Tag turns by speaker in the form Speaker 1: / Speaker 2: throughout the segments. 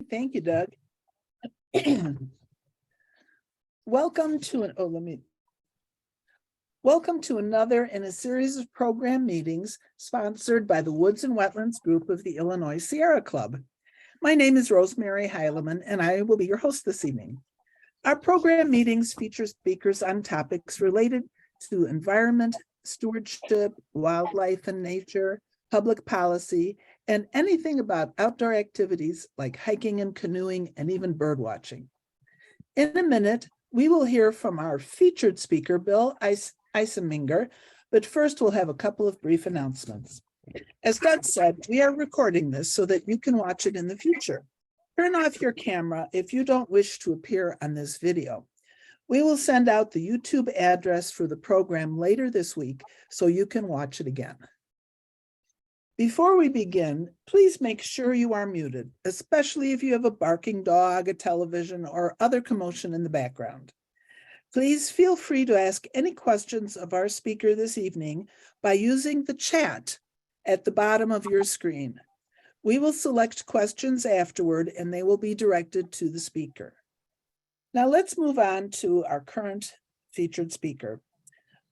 Speaker 1: Thank you, Doug. Welcome to another in a series of program meetings sponsored by the Woods and Wetlands Group of the Illinois Sierra Club. My name is Rosemary Heileman, and I will be your host this evening. Our program meetings feature speakers on topics related to environment, stewardship, wildlife and nature, public policy, and anything about outdoor activities like hiking and canoeing and even bird watching. In a minute, we will hear from our featured speaker, Bill Iseminger, but first we'll have a couple of brief announcements. As Doug said, we are recording this so that you can watch it in the future. Turn off your camera if you don't wish to appear on this video. We will send out the YouTube address for the program later this week so you can watch it again. Before we begin, please make sure you are muted, especially if you have a barking dog, a television, or other commotion in the background. Please feel free to ask any questions of our speaker this evening by using the chat at the bottom of your screen. We will select questions afterward and they will be directed to the speaker. Now let's move on to our current featured speaker.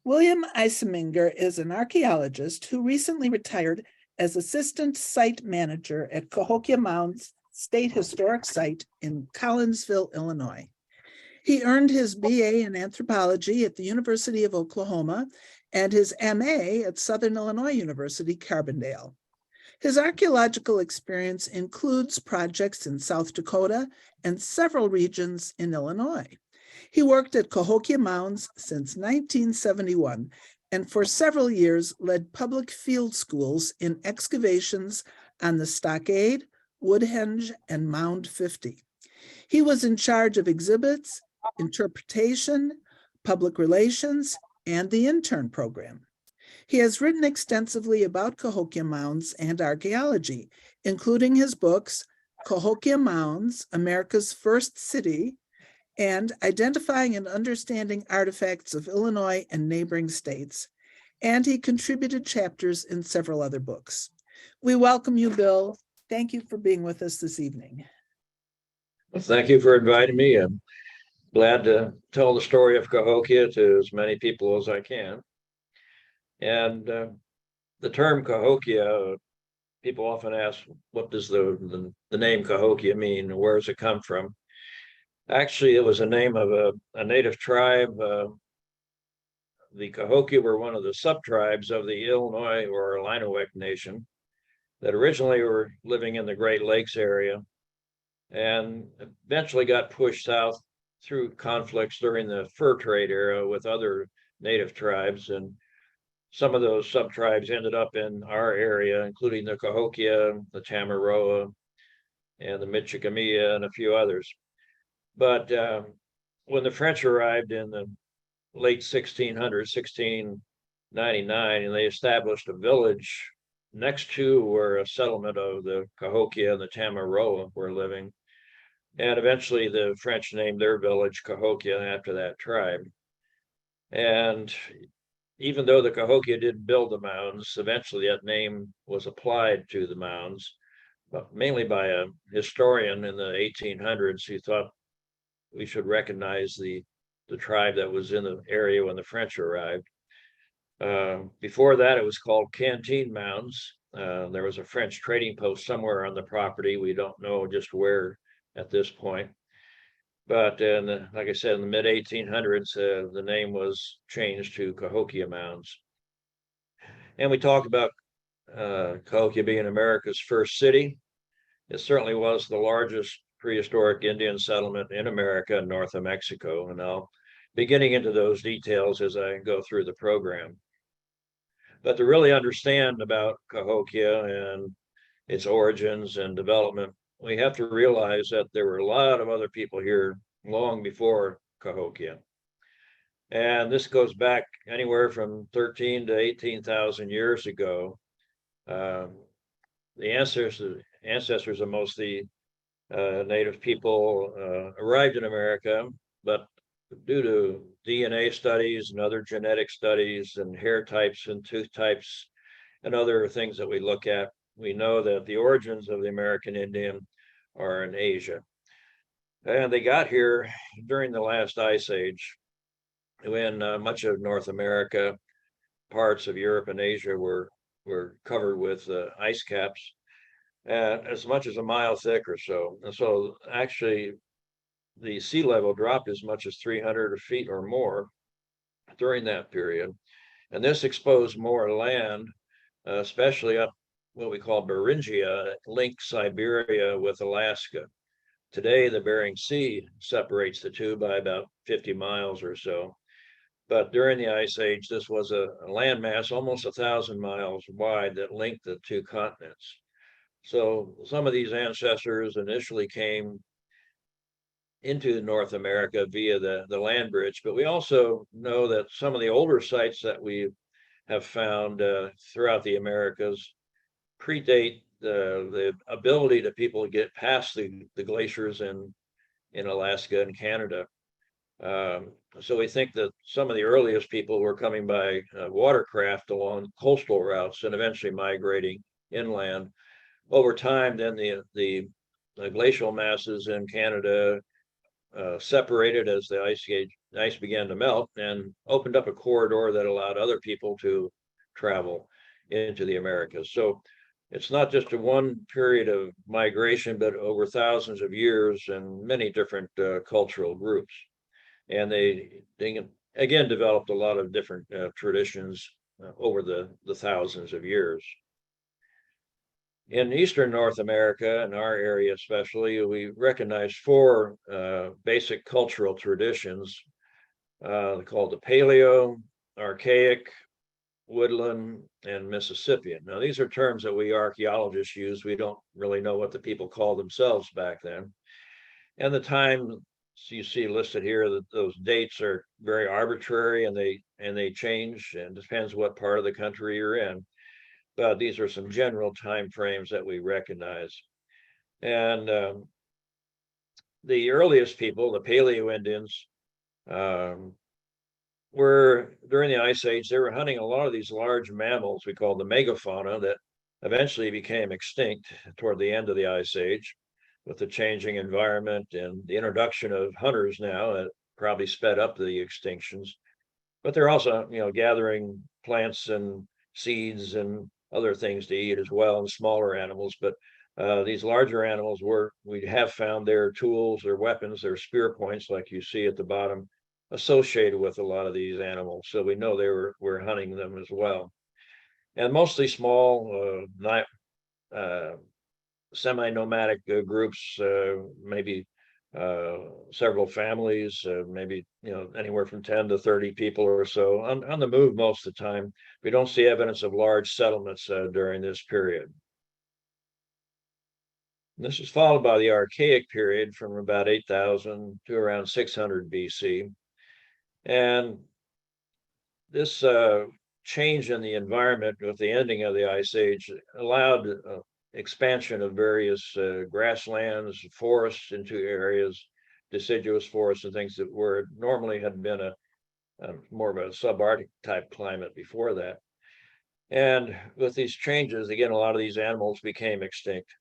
Speaker 1: William Iseminger is an archaeologist who recently retired as assistant site manager at Cahokia Mounds State Historic Site in Collinsville, Illinois. He earned his BA in anthropology at the University of Oklahoma and his MA at Southern Illinois University, Carbondale. His archaeological experience includes projects in South Dakota and several regions in Illinois. He worked at Cahokia Mounds since 1971 and for several years led public field schools in excavations on the Stockade, Woodhenge, and Mound 50. He was in charge of exhibits, interpretation, public relations, and the intern program. He has written extensively about Cahokia Mounds and archaeology, including his books, Cahokia Mounds, America's First City, and Identifying and Understanding Artifacts of Illinois and Neighboring States, and he contributed chapters in several other books. We welcome you, Bill. Thank you for being with us this evening.
Speaker 2: Well, thank you for inviting me. I'm glad to tell the story of Cahokia to as many people as I can. And the term Cahokia, people often ask, what does the name Cahokia mean? Where does it come from? Actually, it was a name of a native tribe. The Cahokia were one of the sub-tribes of the Illinois or Illinois Nation that originally were living in the Great Lakes area and eventually got pushed south through conflicts during the fur trade era with other native tribes. And some of those sub-tribes ended up in our area, including the Cahokia, the Tamaroa, and the Michigamia, and a few others. But when the French arrived in the late 1600s, 1699, and they established a village next to where a settlement of the Cahokia and the Tamaroa were living. And eventually the French named their village Cahokia after that tribe. And even though the Cahokia didn't build the mounds, eventually that name was applied to the mounds, but mainly by a historian in the 1800s who thought we should recognize the tribe that was in the area when the French arrived. Before that, it was called Canteen Mounds. There was a French trading post somewhere on the property. We don't know just where at this point. But like I said, in the mid-1800s, the name was changed to Cahokia Mounds. And we talked about Cahokia being America's first city. It certainly was the largest prehistoric Indian settlement in America and north of Mexico. And I'll be getting into those details as I go through the program. But to really understand about Cahokia and its origins and development, we have to realize that there were a lot of other people here long before Cahokia. And this goes back anywhere from 13 to 18,000 years ago. The ancestors of most of the native people arrived in America, but due to DNA studies and other genetic studies and hair types and tooth types and other things that we look at, we know that the origins of the American Indian are in Asia. And they got here during the last ice age, when much of North America, parts of Europe and Asia were covered with ice caps, as much as a mile thick or so. And so actually the sea level dropped as much as 300 feet or more during that period. And this exposed more land, especially up what we call Beringia, linked Siberia with Alaska. Today, the Bering Sea separates the two by about 50 miles or so. But during the Ice Age, this was a landmass almost 1,000 miles wide that linked the two continents. So some of these ancestors initially came into North America via the land bridge, but we also know that some of the older sites that we have found throughout the Americas predate the ability to people to get past the glaciers in Alaska and Canada. So we think that some of the earliest people were coming by watercraft along coastal routes and eventually migrating inland. Over time, then the glacial masses in Canada separated as the ice began to melt and opened up a corridor that allowed other people to travel into the Americas. So it's not just a one period of migration, but over thousands of years and many different cultural groups. And they again developed a lot of different traditions over the thousands of years. In Eastern North America, in our area especially, we recognize four basic cultural traditions called the Paleo, Archaic, Woodland, and Mississippian. Now, these are terms that we archaeologists use. We don't really know what the people called themselves back then. And the time you see listed here, that those dates are very arbitrary and they change, and depends what part of the country you're in. But these are some general time frames that we recognize. And the earliest people, the Paleo Indians, were during the Ice Age, they were hunting a lot of these large mammals we call the megafauna that eventually became extinct toward the end of the Ice Age with the changing environment and the introduction of hunters now that probably sped up the extinctions. But they're also, gathering plants and seeds and other things to eat as well, and smaller animals. But these larger animals we have found their tools, their weapons, their spear points, like you see at the bottom, associated with a lot of these animals. So we know we're hunting them as well. And mostly small, semi-nomadic groups, maybe several families, maybe anywhere from 10 to 30 people or so on the move most of the time. We don't see evidence of large settlements during this period. And this is followed by the Archaic period from about 8,000 to around 600 BC. And this change in the environment with the ending of the Ice Age allowed expansion of various grasslands, forests into areas, deciduous forests and things that were normally had been a more of a subarctic type climate before that. And with these changes, again, a lot of these animals became extinct,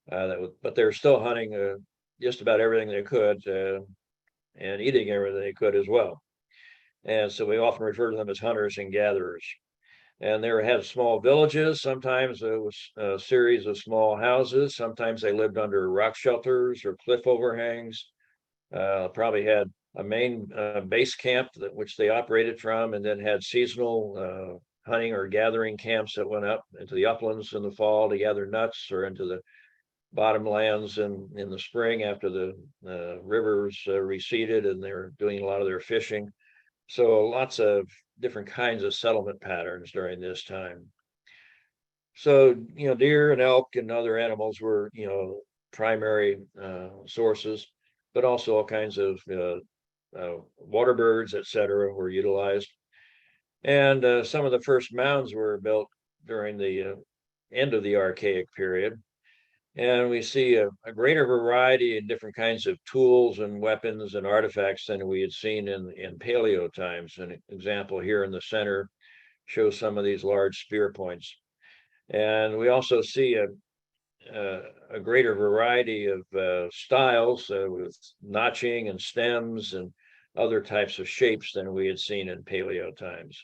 Speaker 2: but they're still hunting just about everything they could and eating everything they could as well. And so we often refer to them as hunters and gatherers. And they had small villages. Sometimes it was a series of small houses. Sometimes they lived under rock shelters or cliff overhangs. Probably had a main base camp which they operated from, and then had seasonal hunting or gathering camps that went up into the uplands in the fall to gather nuts, or into the bottomlands in the spring after the rivers receded and they were doing a lot of their fishing. So lots of different kinds of settlement patterns during this time. So, deer and elk and other animals were, primary sources, but also all kinds of water birds, etc., were utilized. And some of the first mounds were built during the end of the Archaic period. And we see a greater variety in different kinds of tools and weapons and artifacts than we had seen in Paleo times. An example here in the center shows some of these large spear points. And we also see a greater variety of styles with notching and stems and other types of shapes than we had seen in paleo times.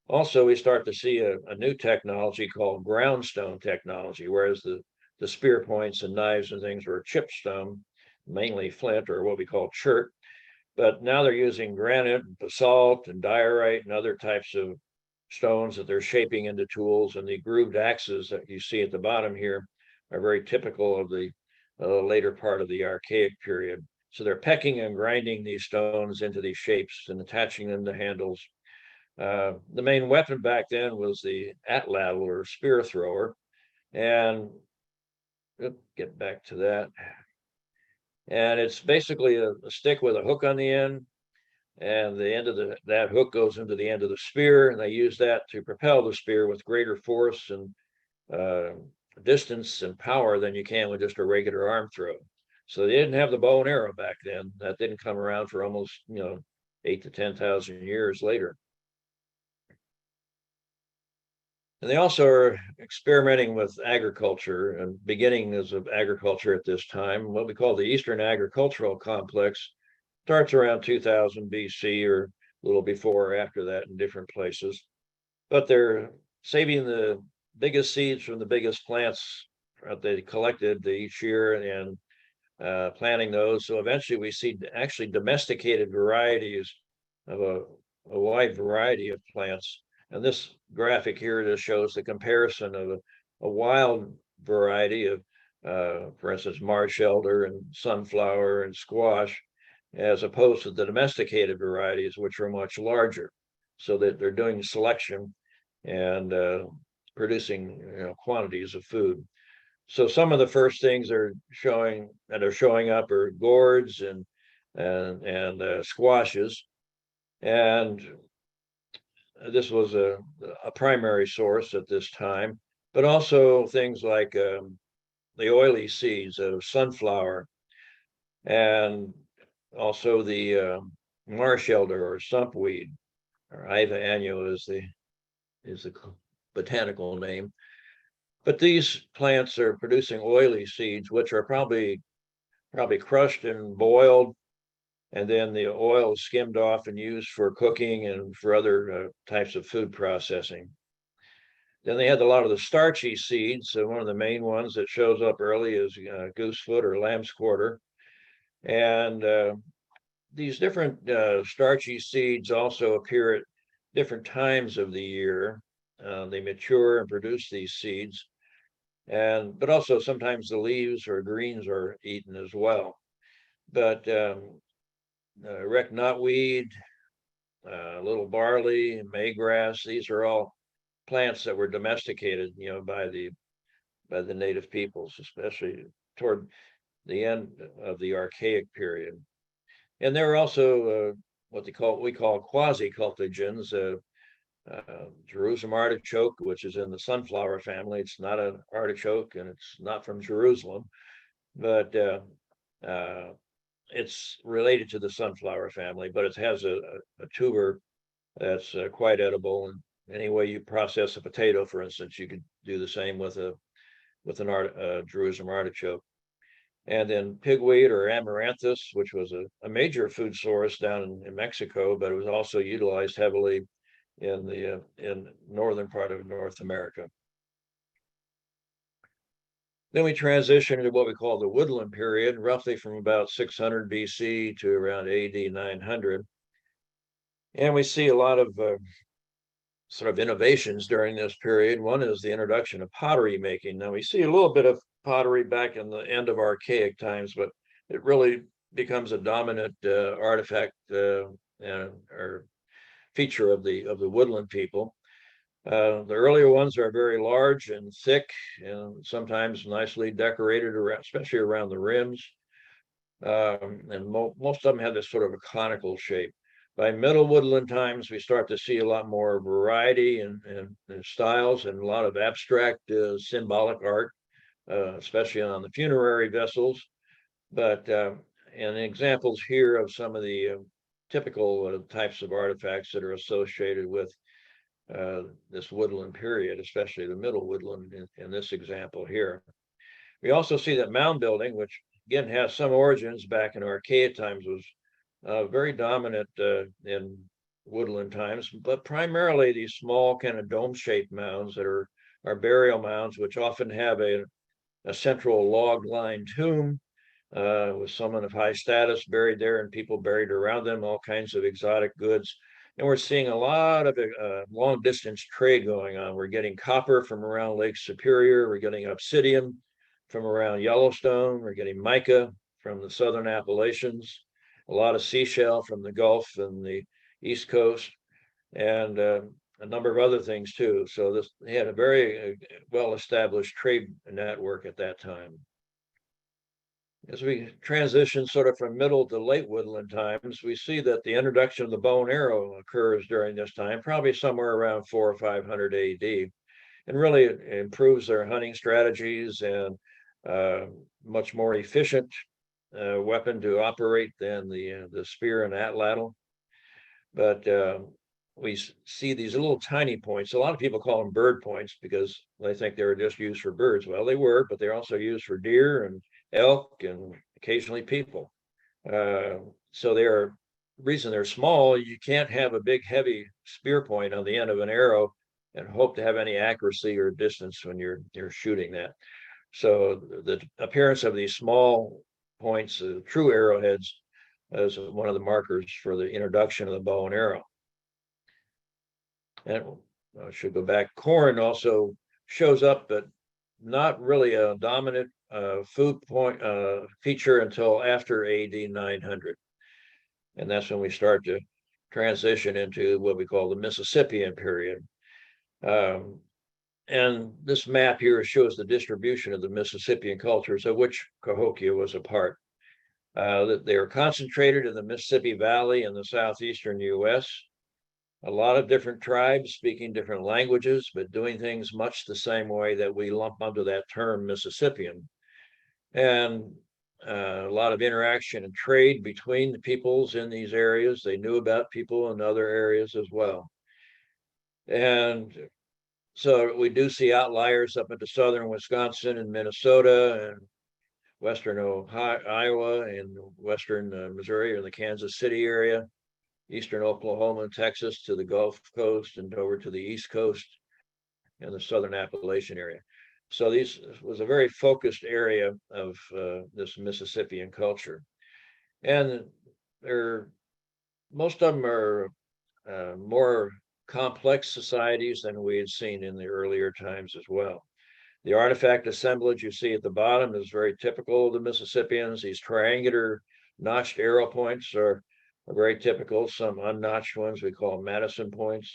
Speaker 2: Also, we start to see a new technology called groundstone technology, whereas the spear points and knives and things were chipstone, mainly flint or what we call chert. But now they're using granite and basalt and diorite and other types of stones that they're shaping into tools. And the grooved axes that you see at the bottom here are very typical of the later part of the Archaic period. So they're pecking and grinding these stones into these shapes and attaching them to handles. The main weapon back then was the atlatl or spear thrower. And get back to that. And it's basically a stick with a hook on the end, and the end of that hook goes into the end of the spear, and they use that to propel the spear with greater force and distance and power than you can with just a regular arm throw. So they didn't have the bow and arrow back then. That didn't come around for almost 8 to 10,000 years later. And they also are experimenting with agriculture and beginnings of agriculture at this time. What we call the Eastern Agricultural Complex starts around 2000 BC or a little before or after that in different places. But they're saving the biggest seeds from the biggest plants that they collected each year and planting those. So eventually we see actually domesticated varieties of a wide variety of plants. And this graphic here just shows the comparison of a wild variety of, for instance, marsh elder and sunflower and squash, as opposed to the domesticated varieties, which are much larger. So that they're doing selection and producing quantities of food. So some of the first things are showing up are gourds and squashes, and this was a primary source at this time, but also things like the oily seeds of sunflower, and also the marsh elder or sumpweed, or Iva annua is the botanical name. But these plants are producing oily seeds, which are probably crushed and boiled, and then the oil is skimmed off and used for cooking and for other types of food processing. Then they had a lot of the starchy seeds. So one of the main ones that shows up early is goosefoot or lamb's quarter. And these different starchy seeds also appear at different times of the year. They mature and produce these seeds. But also sometimes the leaves or greens are eaten as well. But rec knotweed, little barley, maygrass, these are all plants that were domesticated, by the native peoples, especially toward the end of the Archaic period. And there are also what we call quasi-cultigens, Jerusalem artichoke, which is in the sunflower family. It's not an artichoke and it's not from Jerusalem, but it's related to the sunflower family, but it has a tuber that's quite edible. And any way you process a potato, for instance, you could do the same with a Jerusalem artichoke. And then pigweed or amaranthus, which was a major food source down in Mexico, but it was also utilized heavily in the northern part of North America. Then we transition to what we call the woodland period, roughly from about 600 BC to around AD 900. And we see a lot of sort of innovations during this period. One is the introduction of pottery making. Now we see a little bit of pottery back in the end of Archaic times, but it really becomes a dominant artifact or feature of the woodland people. The earlier ones are very large and thick, and sometimes nicely decorated, especially around the rims. And most of them have this sort of a conical shape. By middle woodland times, we start to see a lot more variety and styles and a lot of abstract symbolic art, especially on the funerary vessels. But and examples here of some of the typical types of artifacts that are associated with this woodland period, especially the middle woodland in this example here. We also see that mound building, which again has some origins back in archaic times, was very dominant in woodland times, but primarily these small kind of dome-shaped mounds that are burial mounds, which often have a central log-lined tomb with someone of high status buried there and people buried around them, all kinds of exotic goods. And we're seeing a lot of long distance trade going on. We're getting copper from around Lake Superior. We're getting obsidian from around Yellowstone. We're getting mica from the southern Appalachians, a lot of seashell from the Gulf and the East Coast, and a number of other things too. So they had a very well-established trade network at that time. As we transition sort of from middle to late woodland times, we see that the introduction of the bow and arrow occurs during this time, probably somewhere around 400 or 500 AD, and really it improves their hunting strategies and much more efficient weapon to operate than the spear and atlatl. But we see these little tiny points. A lot of people call them bird points because they think they were just used for birds. Well, they were, but they're also used for deer and elk and occasionally people. So reason they're small, you can't have a big heavy spear point on the end of an arrow and hope to have any accuracy or distance when you're shooting that. So the appearance of these small points, true arrowheads, as one of the markers for the introduction of the bow and arrow. And I should go back. Corn also shows up, but not really a dominant food point feature until after AD 900. And that's when we start to transition into what we call the Mississippian period. And this map here shows the distribution of the Mississippian cultures, of which Cahokia was a part. They are concentrated in the Mississippi Valley in the southeastern US. A lot of different tribes speaking different languages, but doing things much the same way that we lump under that term Mississippian. And a lot of interaction and trade between the peoples in these areas. They knew about people in other areas as well. And so we do see outliers up into southern Wisconsin and Minnesota and western Ohio, Iowa, and western Missouri or the Kansas City area, eastern Oklahoma and Texas to the Gulf Coast and over to the East Coast and the southern Appalachian area. So this was a very focused area of this Mississippian culture. And most of them are more complex societies than we had seen in the earlier times as well. The artifact assemblage you see at the bottom is very typical of the Mississippians. These triangular notched arrow points are very typical. Some unnotched ones we call Madison points.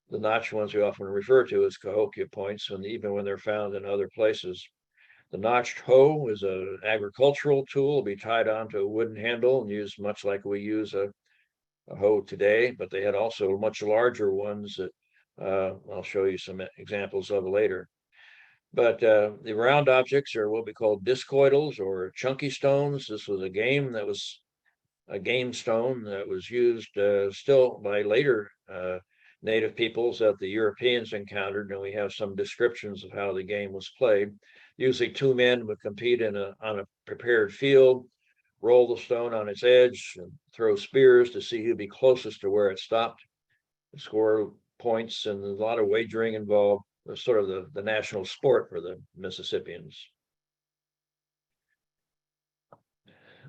Speaker 2: The notched ones we often refer to as Cahokia points, even when they're found in other places. The notched hoe is an agricultural tool, be tied onto a wooden handle and used much like we use a hoe today, but they had also much larger ones that I'll show you some examples of later. But the round objects are what we call discoidals or chunky stones. This was a game stone that was used still by later native peoples that the Europeans encountered, and we have some descriptions of how the game was played. Usually 2 men would compete on a prepared field, roll the stone on its edge, and throw spears to see who'd be closest to where it stopped, score points, and there's a lot of wagering involved. It was sort of the national sport for the Mississippians.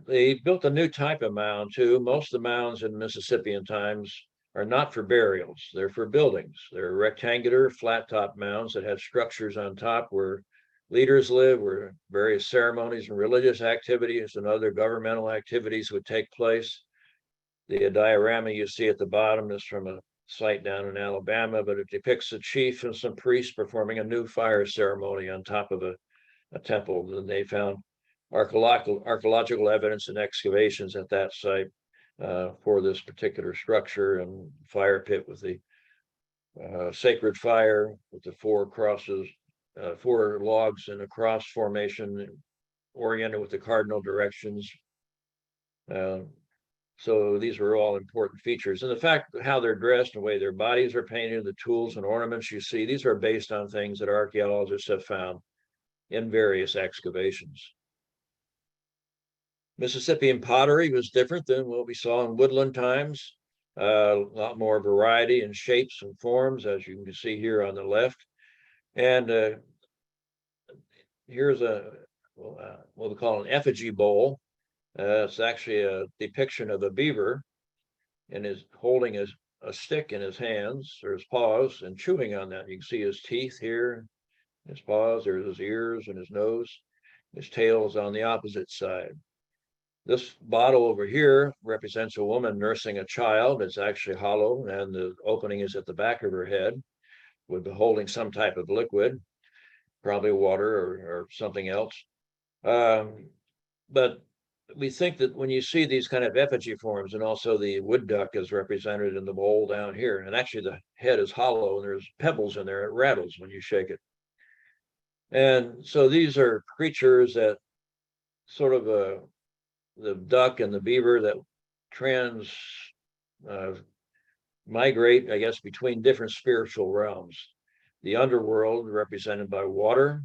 Speaker 2: They built a new type of mound too. Most of the mounds in Mississippian times are not for burials. They're for buildings. They're rectangular, flat top mounds that have structures on top where leaders live, where various ceremonies and religious activities and other governmental activities would take place. The diorama you see at the bottom is from a site down in Alabama, but it depicts a chief and some priests performing a new fire ceremony on top of a temple. And they found archaeological evidence and excavations at that site for this particular structure and fire pit with the sacred fire with the 4 crosses, 4 logs in a cross formation oriented with the cardinal directions. So these were all important features. And the fact how they're dressed and the way their bodies are painted, the tools and ornaments you see, these are based on things that archaeologists have found in various excavations. Mississippian pottery was different than what we saw in woodland times. A lot more variety in shapes and forms, as you can see here on the left. And here's what we call an effigy bowl. It's actually a depiction of a beaver and is holding a stick in his hands or his paws and chewing on that. You can see his teeth here, his paws, there's his ears and his nose. His tail is on the opposite side. This bottle over here represents a woman nursing a child. It's actually hollow, and the opening is at the back of her head, with holding some type of liquid, probably water or something else. But we think that when you see these kind of effigy forms, and also the wood duck is represented in the bowl down here, and actually the head is hollow and there's pebbles in there, it rattles when you shake it. And so these are creatures that sort of the duck and the beaver that migrate, I guess, between different spiritual realms. The underworld represented by water,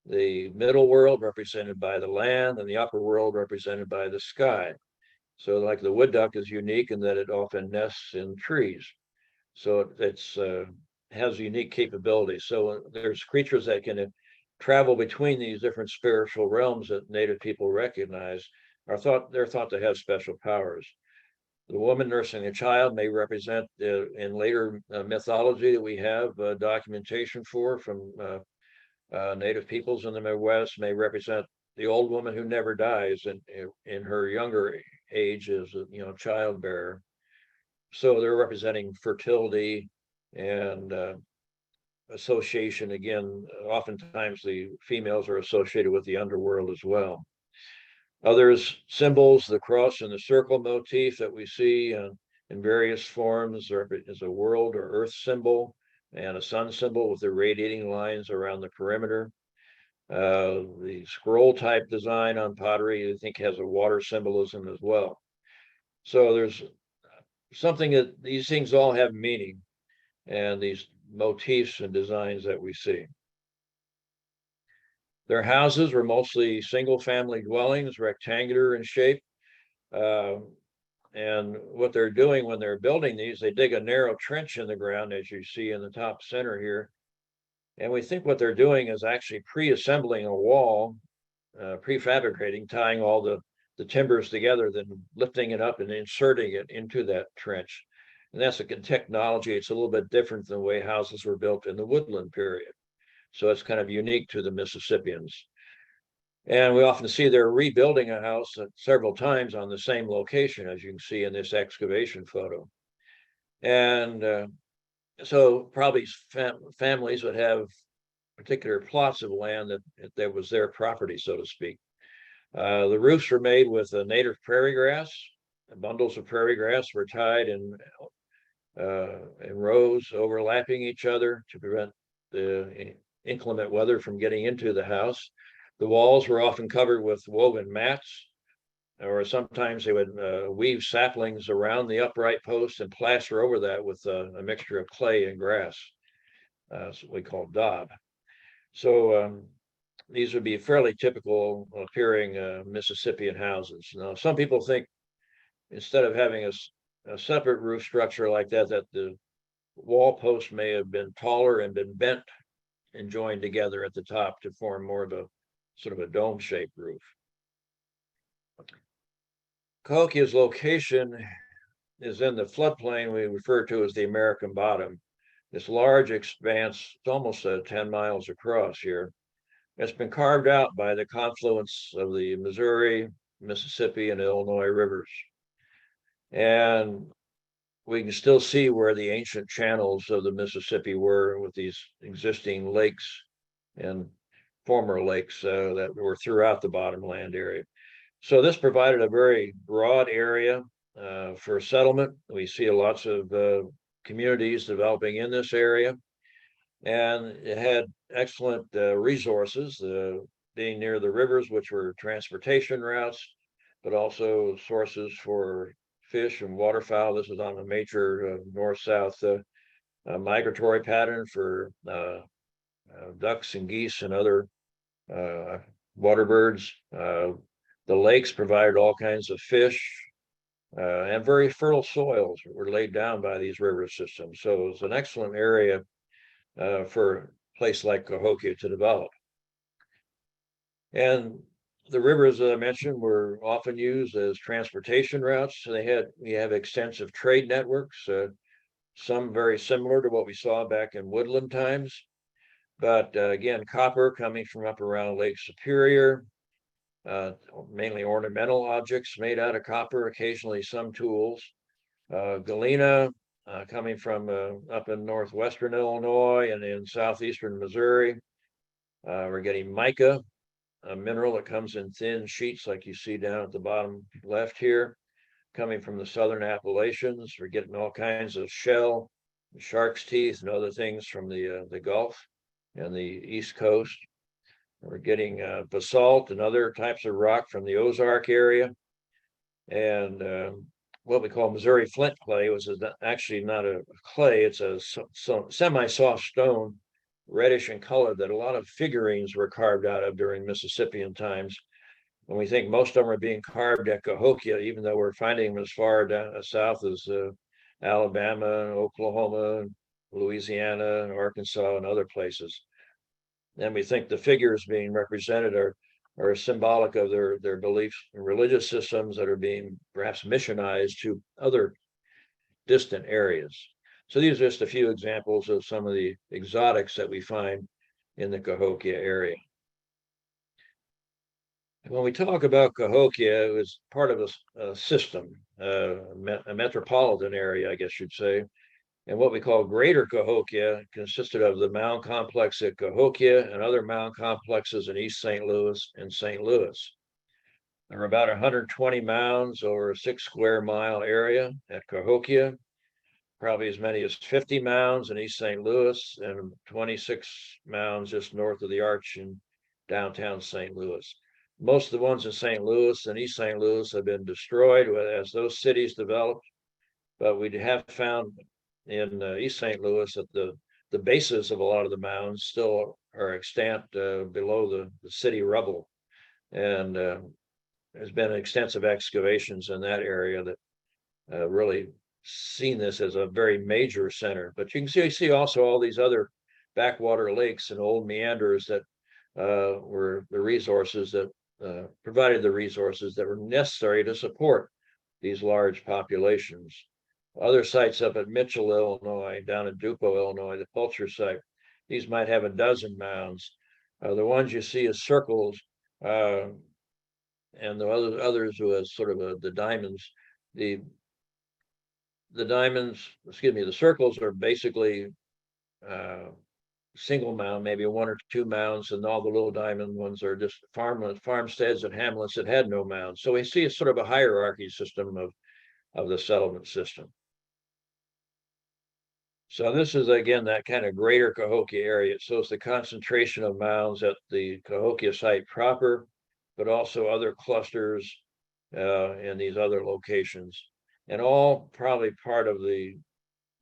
Speaker 2: the middle world represented by the land, and the upper world represented by the sky. So like the wood duck is unique in that it often nests in trees. So it's has unique capabilities. So there's creatures that can travel between these different spiritual realms that Native people recognize. They're thought to have special powers. The woman nursing a child may represent, in later mythology that we have documentation for from Native peoples in the Midwest, may represent the old woman who never dies in her younger age as a childbearer. So they're representing fertility and association. Again, oftentimes the females are associated with the underworld as well. Others symbols, the cross and the circle motif that we see in various forms, is a world or earth symbol and a sun symbol with the radiating lines around the perimeter. The scroll type design on pottery, I think, has a water symbolism as well. So there's something that these things all have meaning, and these motifs and designs that we see. Their houses were mostly single-family dwellings, rectangular in shape. And what they're doing when they're building these, they dig a narrow trench in the ground, as you see in the top center here. And we think what they're doing is actually pre-assembling a wall, prefabricating, tying all the timbers together, then lifting it up and inserting it into that trench. And that's a technology. It's a little bit different than the way houses were built in the woodland period. So it's kind of unique to the Mississippians. And we often see they're rebuilding a house several times on the same location, as you can see in this excavation photo. And so probably families would have particular plots of land that was their property, so to speak. The roofs were made with native prairie grass. Bundles of prairie grass were tied in rows overlapping each other to prevent the inclement weather from getting into the house. The walls were often covered with woven mats, or sometimes they would weave saplings around the upright posts and plaster over that with a mixture of clay and grass. That's what we call daub. So these would be fairly typical appearing Mississippian houses. Now, some people think instead of having a separate roof structure like that, that the wall posts may have been taller and been bent and joined together at the top to form more of a sort of a dome-shaped roof. Cahokia's location is in the floodplain we refer to as the American Bottom. This large expanse, it's almost 10 miles across here. It's been carved out by the confluence of the Missouri, Mississippi, and Illinois rivers. And we can still see where the ancient channels of the Mississippi were, with these existing lakes and former lakes that were throughout the bottomland area. So this provided a very broad area for settlement. We see lots of communities developing in this area, and it had excellent resources, being near the rivers, which were transportation routes, but also sources for fish and waterfowl. This is on a major north-south migratory pattern for ducks and geese and other water birds. The lakes provided all kinds of fish, and very fertile soils were laid down by these river systems. So it was an excellent area for a place like Cahokia to develop. And the rivers that I mentioned were often used as transportation routes. So we have extensive trade networks, some very similar to what we saw back in woodland times. But again, copper coming from up around Lake Superior, mainly ornamental objects made out of copper, occasionally some tools. Galena coming from up in northwestern Illinois and in southeastern Missouri. We're getting mica, a mineral that comes in thin sheets like you see down at the bottom left here, coming from the southern Appalachians. We're getting all kinds of shell, shark's teeth, and other things from the Gulf and the East Coast. We're getting basalt and other types of rock from the Ozark area. And what we call Missouri flint clay was actually not a clay, it's a semi-soft stone, reddish in color, that a lot of figurines were carved out of during Mississippian times. And we think most of them are being carved at Cahokia, even though we're finding them as far down south as Alabama, Oklahoma, Louisiana, Arkansas, and other places. And we think the figures being represented are symbolic of their beliefs and religious systems that are being perhaps missionized to other distant areas. So these are just a few examples of some of the exotics that we find in the Cahokia area. When we talk about Cahokia, it was part of a system, a metropolitan area, I guess you'd say. And what we call Greater Cahokia consisted of the mound complex at Cahokia and other mound complexes in East St. Louis and St. Louis. There were about 120 mounds over a 6 square mile area at Cahokia, probably as many as 50 mounds in East St. Louis, and 26 mounds just north of the Arch in downtown St. Louis. Most of the ones in St. Louis and East St. Louis have been destroyed as those cities developed, but we have found in East St. Louis that the bases of a lot of the mounds still are extant below the city rubble. And there's been extensive excavations in that area that really seen this as a very major center. But you can see also all these other backwater lakes and old meanders that were the resources that provided the resources that were necessary to support these large populations. Other sites up at Mitchell, Illinois, down in Dupo, Illinois, the Pulcher site, these might have a dozen mounds. The ones you see as circles, and the others was sort of the diamonds. The diamonds, excuse me, the circles are basically single mound, maybe 1 or 2 mounds, and all the little diamond ones are just farmsteads and hamlets that had no mounds. So we see a sort of a hierarchy system of the settlement system. So this is, again, that kind of Greater Cahokia area. So it's the concentration of mounds at the Cahokia site proper, but also other clusters in these other locations, and all probably part of the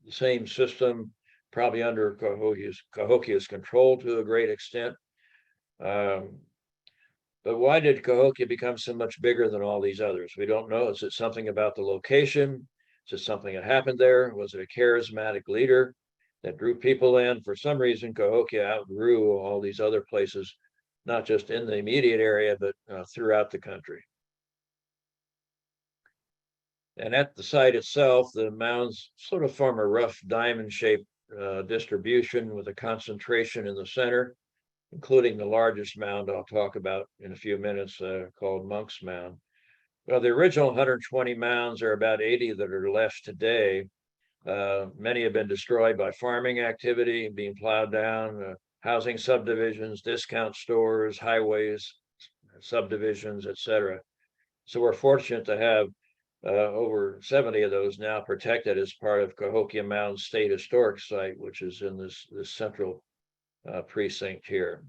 Speaker 2: same system, probably under Cahokia's control to a great extent. But why did Cahokia become so much bigger than all these others? We don't know. Is it something about the location? Is it something that happened there? Was it a charismatic leader that drew people in? For some reason, Cahokia outgrew all these other places, not just in the immediate area, but throughout the country. And at the site itself, the mounds sort of form a rough diamond-shaped distribution with a concentration in the center, including the largest mound I'll talk about in a few minutes, called Monk's Mound. Well, the original 120 mounds are about 80 that are left today. Many have been destroyed by farming activity, being plowed down, housing subdivisions, discount stores, highways, subdivisions, etc. So we're fortunate to have over 70 of those now protected as part of Cahokia Mounds State Historic Site, which is in this central precinct here.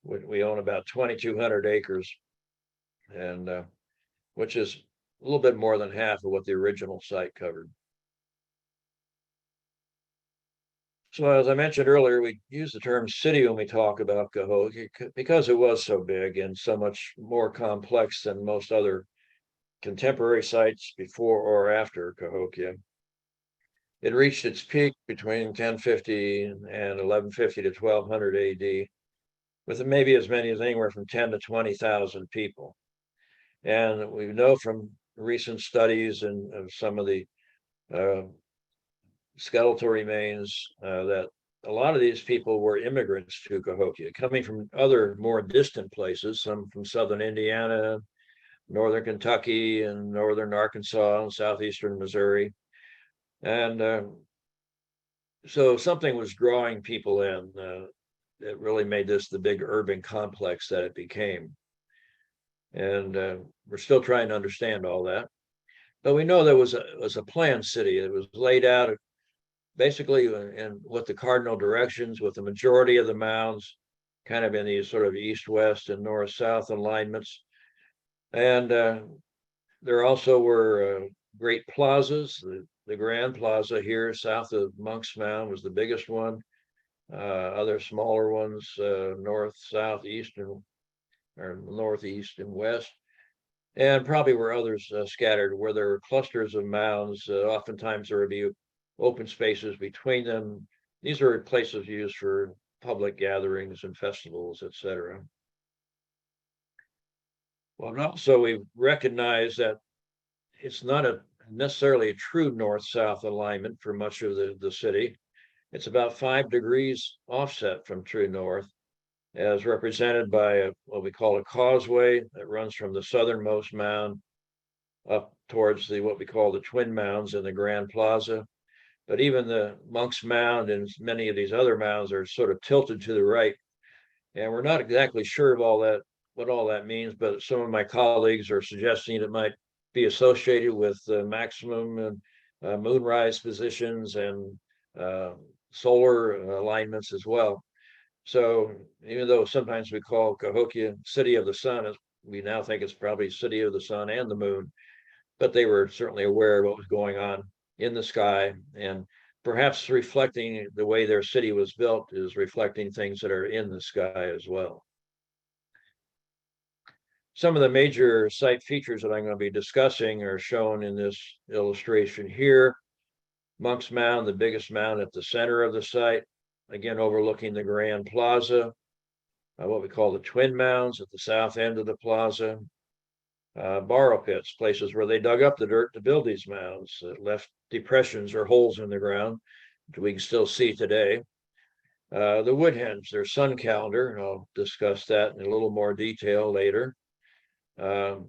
Speaker 2: We own about 2,200 acres, and which is a little bit more than half of what the original site covered. So as I mentioned earlier, we use the term city when we talk about Cahokia because it was so big and so much more complex than most other contemporary sites before or after Cahokia. It reached its peak between 1050 and 1150 to 1200 AD, with maybe as many as anywhere from 10 to 20,000 people. And we know from recent studies and of some of the skeletal remains that a lot of these people were immigrants to Cahokia, coming from other more distant places, some from southern Indiana, northern Kentucky, and northern Arkansas, and southeastern Missouri. And so something was drawing people in that really made this the big urban complex that it became. And we're still trying to understand all that. But we know there was a planned city. It was laid out basically in with the cardinal directions, with the majority of the mounds kind of in these sort of east-west and north-south alignments. And there also were great plazas. The Grand Plaza here south of Monk's Mound was the biggest one. Other smaller ones, north, south, east, or northeast and west. And probably were others scattered where there were clusters of mounds. Oftentimes there would be open spaces between them. These are places used for public gatherings and festivals, etc. Well, and also we recognize that it's not necessarily a true north-south alignment for much of the city. It's about 5 degrees offset from true north, as represented by what we call a causeway that runs from the southernmost mound up towards what we call the Twin Mounds in the Grand Plaza. But even the Monk's Mound and many of these other mounds are sort of tilted to the right. And we're not exactly sure of what all that means, but some of my colleagues are suggesting it might be associated with maximum moonrise positions and solar alignments as well. So even though sometimes we call Cahokia City of the Sun, we now think it's probably City of the Sun and the Moon, but they were certainly aware of what was going on in the sky, and perhaps reflecting the way their city was built is reflecting things that are in the sky as well. Some of the major site features that I'm going to be discussing are shown in this illustration here. Monk's Mound, the biggest mound at the center of the site, again overlooking the Grand Plaza, what we call the Twin Mounds at the south end of the plaza. Borrow pits, places where they dug up the dirt to build these mounds, left depressions or holes in the ground, which we can still see today. The wood henge, their sun calendar, and I'll discuss that in a little more detail later. The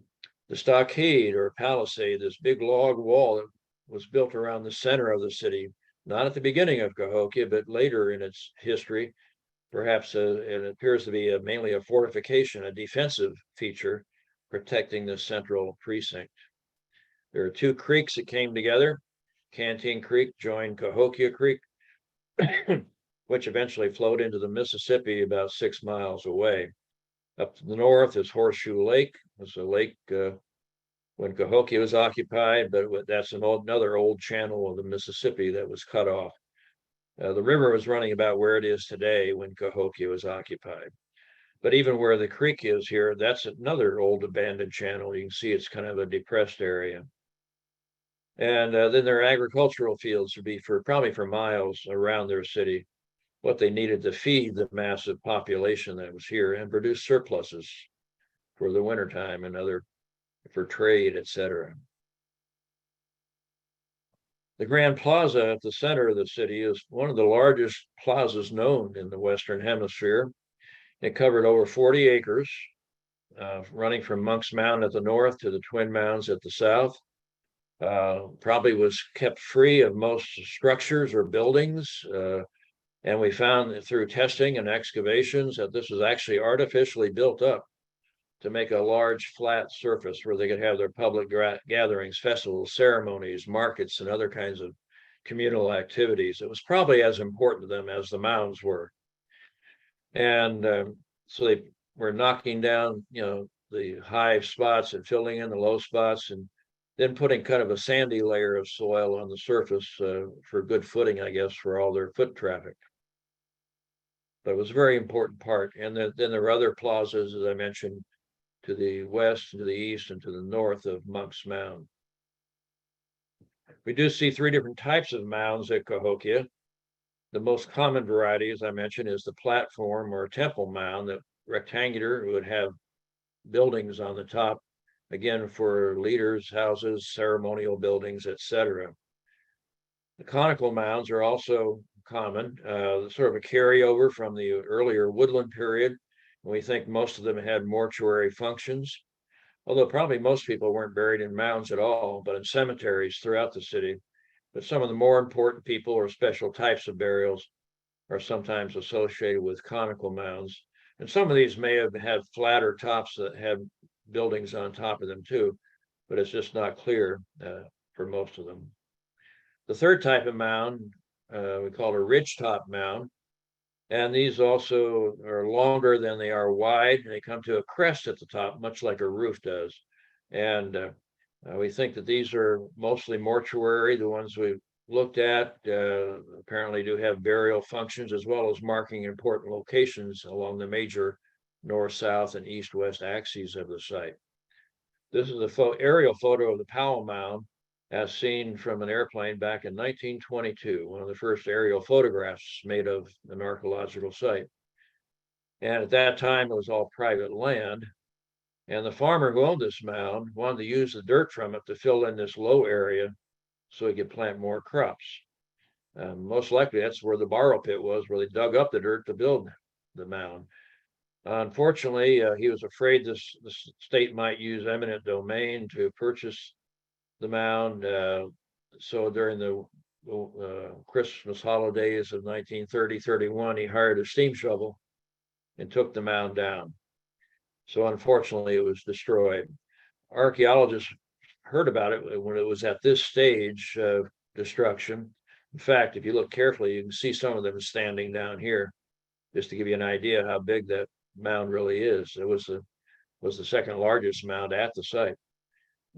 Speaker 2: stockade or palisade, this big log wall that was built around the center of the city, not at the beginning of Cahokia, but later in its history. Perhaps it appears to be mainly a fortification, a defensive feature, protecting the central precinct. There are 2 creeks that came together. Canteen Creek joined Cahokia Creek, which eventually flowed into the Mississippi about 6 miles away. Up to the north is Horseshoe Lake. It was a lake when Cahokia was occupied, but that's another old channel of the Mississippi that was cut off. The river was running about where it is today when Cahokia was occupied. But even where the creek is here, that's another old abandoned channel. You can see it's kind of a depressed area. And then their agricultural fields would be probably for miles around their city, what they needed to feed the massive population that was here and produce surpluses for the wintertime and for trade, etc. The Grand Plaza at the center of the city is one of the largest plazas known in the Western Hemisphere. It covered over 40 acres, running from Monk's Mound at the north to the Twin Mounds at the south. Probably was kept free of most structures or buildings. And we found through testing and excavations that this was actually artificially built up to make a large flat surface where they could have their public gatherings, festivals, ceremonies, markets, and other kinds of communal activities. It was probably as important to them as the mounds were. And so they were knocking down, the high spots and filling in the low spots. And then putting kind of a sandy layer of soil on the surface for good footing, I guess, for all their foot traffic. But it was a very important part. And then there were other plazas, as I mentioned, to the west, to the east, and to the north of Monk's Mound. We do see three different types of mounds at Cahokia. The most common variety, as I mentioned, is the platform or temple mound, that rectangular, would have buildings on the top, again, for leaders' houses, ceremonial buildings, etc. The conical mounds are also common, sort of a carryover from the earlier woodland period. We think most of them had mortuary functions, although probably most people weren't buried in mounds at all, but in cemeteries throughout the city. But some of the more important people or special types of burials are sometimes associated with conical mounds. And some of these may have had flatter tops that had buildings on top of them too, but it's just not clear for most of them. The third type of mound, we call a ridge top mound. And these also are longer than they are wide. They come to a crest at the top, much like a roof does. And we think that these are mostly mortuary. The ones we've looked at apparently do have burial functions, as well as marking important locations along the major north, south, and east-west axes of the site. This is an aerial photo of the Powell Mound, as seen from an airplane back in 1922, one of the first aerial photographs made of an archaeological site. And at that time, it was all private land. And the farmer who owned this mound wanted to use the dirt from it to fill in this low area so he could plant more crops. Most likely, that's where the borrow pit was, where they dug up the dirt to build the mound. Unfortunately, he was afraid the state might use eminent domain to purchase the mound. So during the Christmas holidays of 1930-31, he hired a steam shovel and took the mound down. So unfortunately, it was destroyed. Archaeologists heard about it when it was at this stage of destruction. In fact, if you look carefully, you can see some of them standing down here, just to give you an idea how big that mound really is. It was the second largest mound at the site,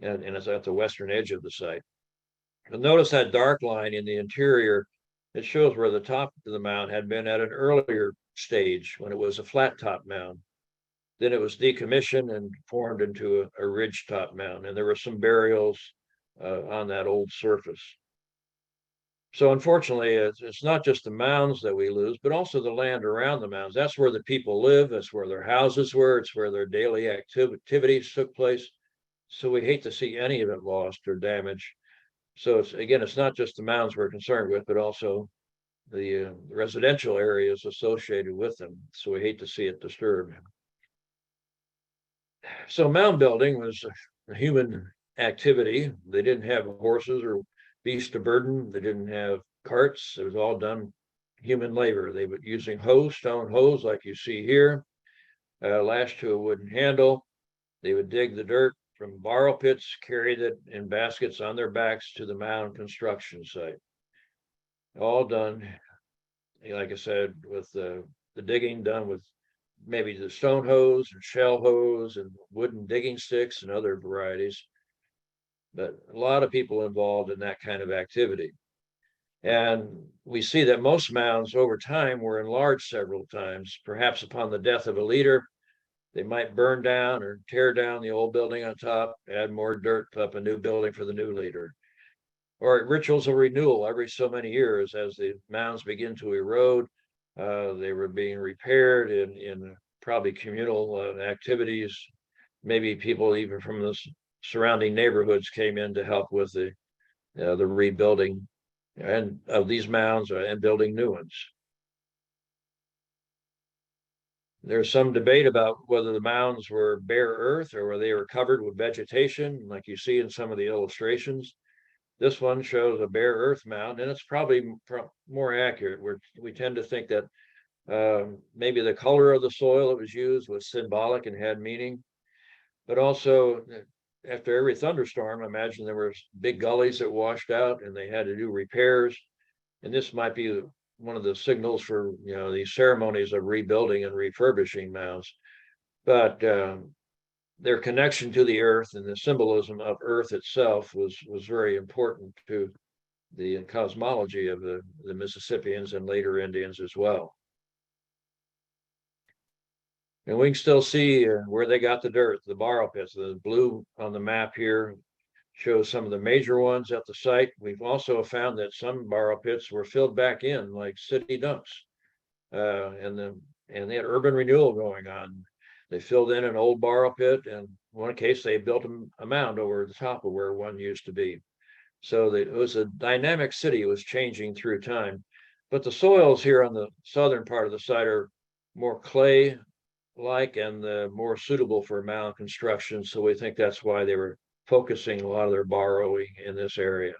Speaker 2: and it's at the western edge of the site. And notice that dark line in the interior. It shows where the top of the mound had been at an earlier stage when it was a flat top mound. Then it was decommissioned and formed into a ridge top mound, and there were some burials on that old surface. So unfortunately, it's not just the mounds that we lose, but also the land around the mounds. That's where the people live. That's where their houses were. It's where their daily activities took place. So we hate to see any of it lost or damaged. So it's not just the mounds we're concerned with, but also the residential areas associated with them. So we hate to see it disturbed. So mound building was a human activity. They didn't have horses or beasts of burden. They didn't have carts. It was all done human labor. They were using stone hoes like you see here, lashed to a wooden handle. They would dig the dirt from borrow pits, carried it in baskets on their backs to the mound construction site. All done, like I said, with the digging done with maybe the stone hoes and shell hoes and wooden digging sticks and other varieties. But a lot of people involved in that kind of activity. And we see that most mounds over time were enlarged several times, perhaps upon the death of a leader. They might burn down or tear down the old building on top, add more dirt, put up a new building for the new leader. Or rituals of renewal every so many years as the mounds begin to erode. They were being repaired in probably communal activities. Maybe people even from the surrounding neighborhoods came in to help with the rebuilding and of these mounds and building new ones. There's some debate about whether the mounds were bare earth or whether they were covered with vegetation, like you see in some of the illustrations. This one shows a bare earth mound, and it's probably more accurate. We tend to think that maybe the color of the soil that was used was symbolic and had meaning, but also after every thunderstorm, I imagine there were big gullies that washed out and they had to do repairs. And this might be one of the signals for, these ceremonies of rebuilding and refurbishing mounds. But their connection to the earth and the symbolism of earth itself was very important to the cosmology of the Mississippians and later Indians as well. And we can still see where they got the dirt, the borrow pits. The blue on the map here shows some of the major ones at the site. We've also found that some borrow pits were filled back in, like city dumps, and they had urban renewal going on. They filled in an old borrow pit, and in one case they built a mound over the top of where one used to be. So it was a dynamic city. It was changing through time, but the soils here on the southern part of the site are more clay-like and more suitable for mound construction. So we think that's why they were focusing a lot of their borrowing in this area.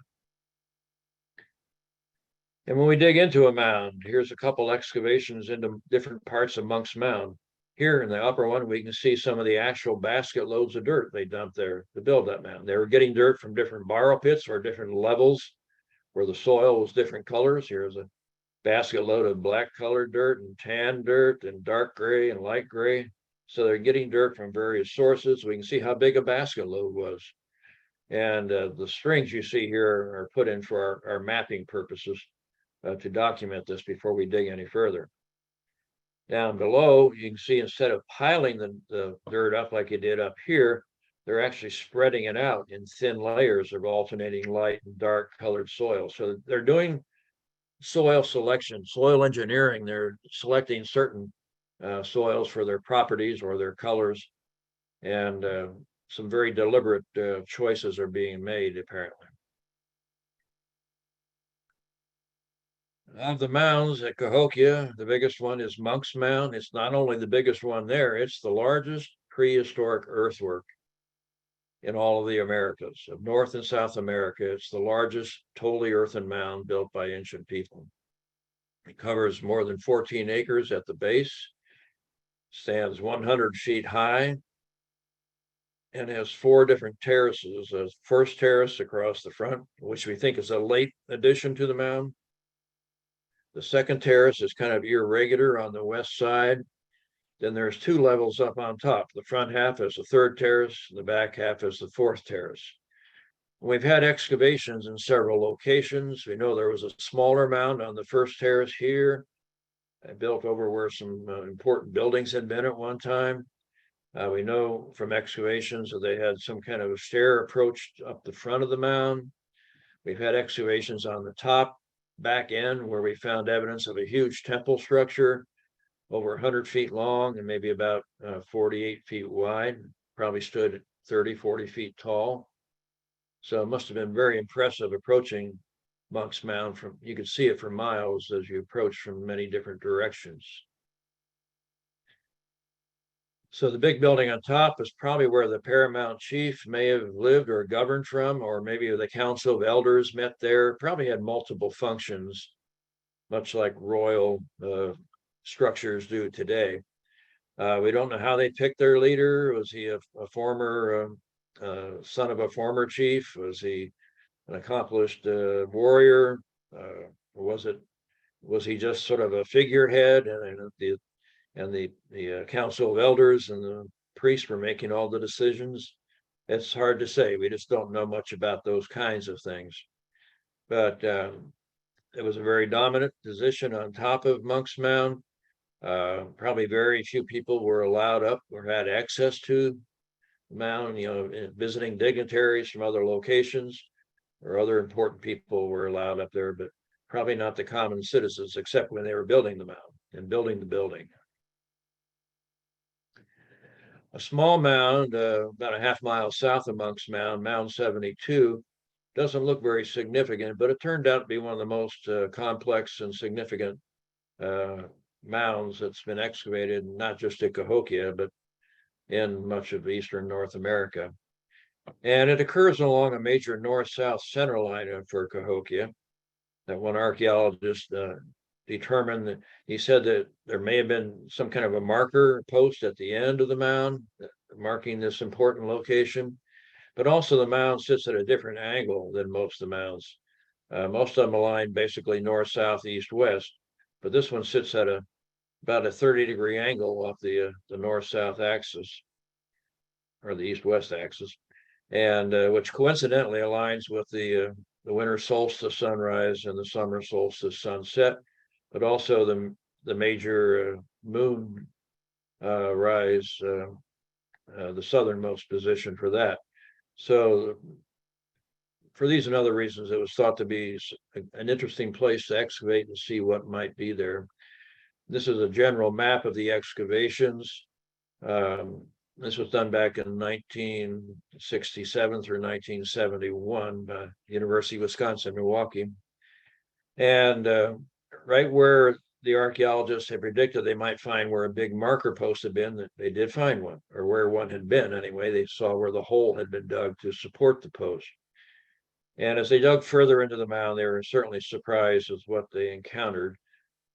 Speaker 2: And when we dig into a mound, here's a couple excavations into different parts of Monk's Mound. Here in the upper one, we can see some of the actual basket loads of dirt they dumped there to build that mound. They were getting dirt from different borrow pits or different levels where the soil was different colors. Here's a basket load of black colored dirt and tan dirt and dark gray and light gray. So they're getting dirt from various sources. We can see how big a basket load was. And the strings you see here are put in for our mapping purposes to document this before we dig any further. Down below, you can see instead of piling the dirt up like you did up here, they're actually spreading it out in thin layers of alternating light and dark colored soil. So they're doing soil selection, soil engineering. They're selecting certain soils for their properties or their colors, and some very deliberate choices are being made, apparently. Of the mounds at Cahokia, the biggest one is Monk's Mound. It's not only the biggest one there, it's the largest prehistoric earthwork in all of the Americas, of North and South America. It's the largest totally earthen mound built by ancient people. It covers more than 14 acres at the base, stands 100 feet high, and has 4 different terraces. A first terrace across the front, which we think is a late addition to the mound. The second terrace is kind of irregular on the west side. Then there's 2 levels up on top. The front half is the 3rd terrace, the back half is the 4th terrace. We've had excavations in several locations. We know there was a smaller mound on the 1st terrace here, built over where some important buildings had been at one time. We know from excavations that they had some kind of a stair approach up the front of the mound. We've had excavations on the top back end where we found evidence of a huge temple structure over 100 feet long and maybe about 48 feet wide, probably stood 30, 40 feet tall. So it must have been very impressive approaching Monk's Mound. You could see it for miles as you approach from many different directions. So the big building on top is probably where the paramount chief may have lived or governed from, or maybe the council of elders met there. Probably had multiple functions, much like royal structures do today. We don't know how they picked their leader. Was he a former son of a former chief? Was he an accomplished warrior? Was he just sort of a figurehead, and the council of elders and the priests were making all the decisions? It's hard to say. We just don't know much about those kinds of things. But it was a very dominant position on top of Monk's Mound. Probably very few people were allowed up or had access to the mound. Visiting dignitaries from other locations or other important people were allowed up there, but probably not the common citizens, except when they were building the mound and building the building. A small mound, about a half-mile south of Monk's Mound, Mound 72, doesn't look very significant, but it turned out to be one of the most complex and significant mounds that's been excavated, not just at Cahokia, but in much of eastern North America. And it occurs along a major north-south center line for Cahokia that one archaeologist determined. That he said that there may have been some kind of a marker post at the end of the mound marking this important location, but also the mound sits at a different angle than most of the mounds. Most of them align basically north, south, east, west, but this one sits at about a 30-degree angle off the north-south axis. or the east-west axis, and which coincidentally aligns with the winter solstice sunrise and the summer solstice sunset, but also the major moon rise, the southernmost position for that. So for these and other reasons, it was thought to be an interesting place to excavate and see what might be there. This is a general map of the excavations. This was done back in 1967 through 1971 by University of Wisconsin, Milwaukee. And right where the archaeologists had predicted they might find where a big marker post had been, that they did find one, or where one had been anyway. They saw where the hole had been dug to support the post. And as they dug further into the mound, they were certainly surprised with what they encountered.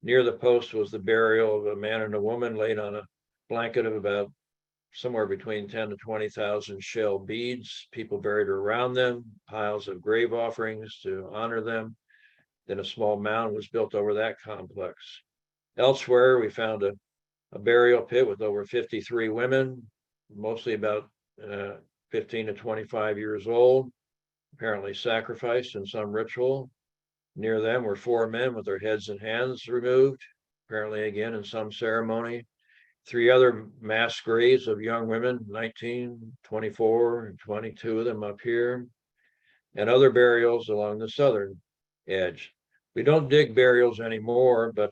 Speaker 2: Near the post was the burial of a man and a woman laid on a blanket of about somewhere between 10 to 20,000 shell beads, people buried around them, piles of grave offerings to honor them. Then a small mound was built over that complex. Elsewhere, we found a burial pit with over 53 women, mostly about 15 to 25 years old, apparently sacrificed in some ritual. Near them were 4 men with their heads and hands removed, apparently again in some ceremony. 3 other mass graves of young women, 19, 24, and 22 of them up here, and other burials along the southern edge. We don't dig burials anymore, but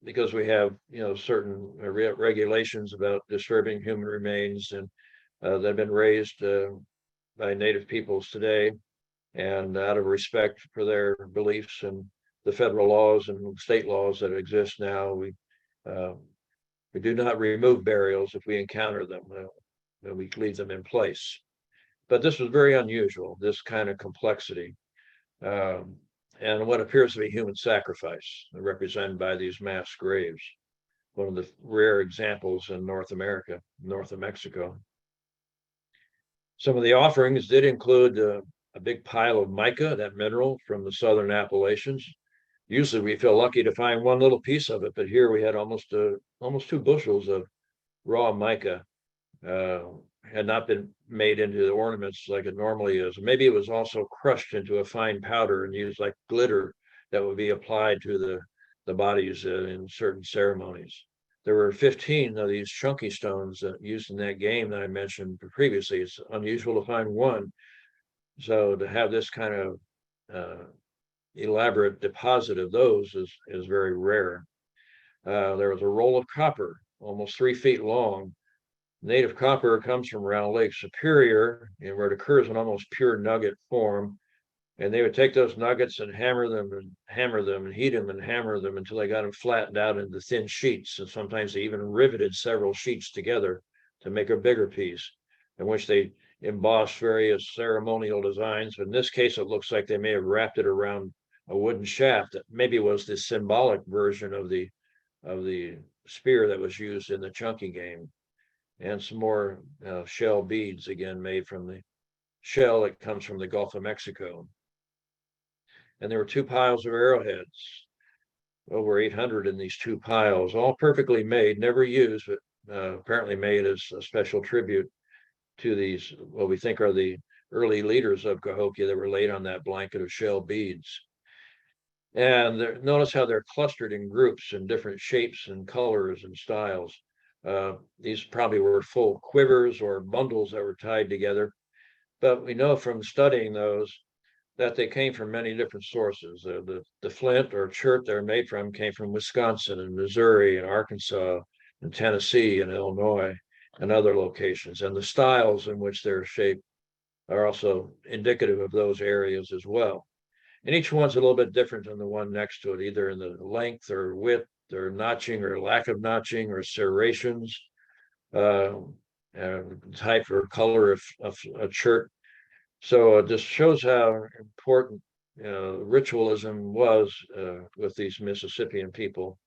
Speaker 2: because we have, certain regulations about disturbing human remains, and that have been raised by Native peoples today, and out of respect for their beliefs and the federal laws and state laws that exist now, we do not remove burials if we encounter them. We leave them in place. But this was very unusual, this kind of complexity, and what appears to be human sacrifice, represented by these mass graves. One of the rare examples in North America, north of Mexico. Some of the offerings did include a big pile of mica, that mineral from the southern Appalachians. Usually we feel lucky to find one little piece of it, but here we had almost 2 bushels of raw mica. Had not been made into the ornaments like it normally is. Maybe it was also crushed into a fine powder and used like glitter that would be applied to the bodies in certain ceremonies. There were 15 of these chunky stones used in that game that I mentioned previously. It's unusual to find one. So to have this kind of elaborate deposit of those is very rare. There was a roll of copper, almost 3 feet long. Native copper comes from around Lake Superior, and where it occurs in almost pure nugget form. And they would take those nuggets and hammer them and heat them and hammer them until they got them flattened out into thin sheets. And sometimes they even riveted several sheets together to make a bigger piece, in which they embossed various ceremonial designs. In this case, it looks like they may have wrapped it around a wooden shaft that maybe was the symbolic version of the spear that was used in the chunky game. And some more shell beads, again, made from the shell that comes from the Gulf of Mexico. And there were 2 piles of arrowheads, over 800 in these 2 piles, all perfectly made, never used, but apparently made as a special tribute to these, what we think are the early leaders of Cahokia that were laid on that blanket of shell beads. And notice how they're clustered in groups in different shapes and colors and styles. These probably were full quivers or bundles that were tied together, but we know from studying those that they came from many different sources. The flint or chert they're made from came from Wisconsin and Missouri and Arkansas and Tennessee and Illinois and other locations. And the styles in which they're shaped are also indicative of those areas as well. And each one's a little bit different than the one next to it, either in the length or width or notching or lack of notching or serrations, type or color of a chert. So it just shows how important ritualism was with these Mississippian people,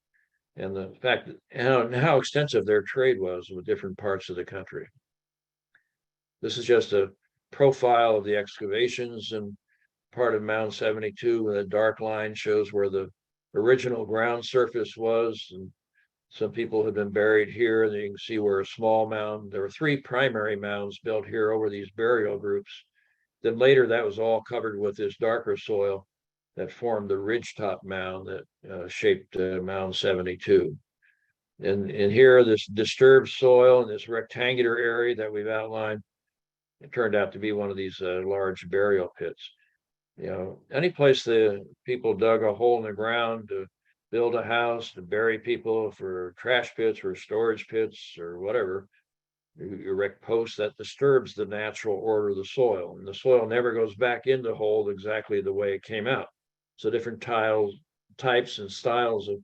Speaker 2: and the fact that how extensive their trade was with different parts of the country. This is just a profile of the excavations, and part of Mound 72 with a dark line shows where the original ground surface was, and Some people had been buried here, and you can see where a small mound. There were 3 primary mounds built here over these burial groups. Then later, that was all covered with this darker soil that formed the ridgetop mound that shaped Mound 72. And here, this disturbed soil in this rectangular area that we've outlined, it turned out to be one of these large burial pits. Any place the people dug a hole in the ground to build a house, to bury people, for trash pits or storage pits or whatever, you erect posts, that disturbs the natural order of the soil, and the soil never goes back into the hole exactly the way it came out. So different types and styles of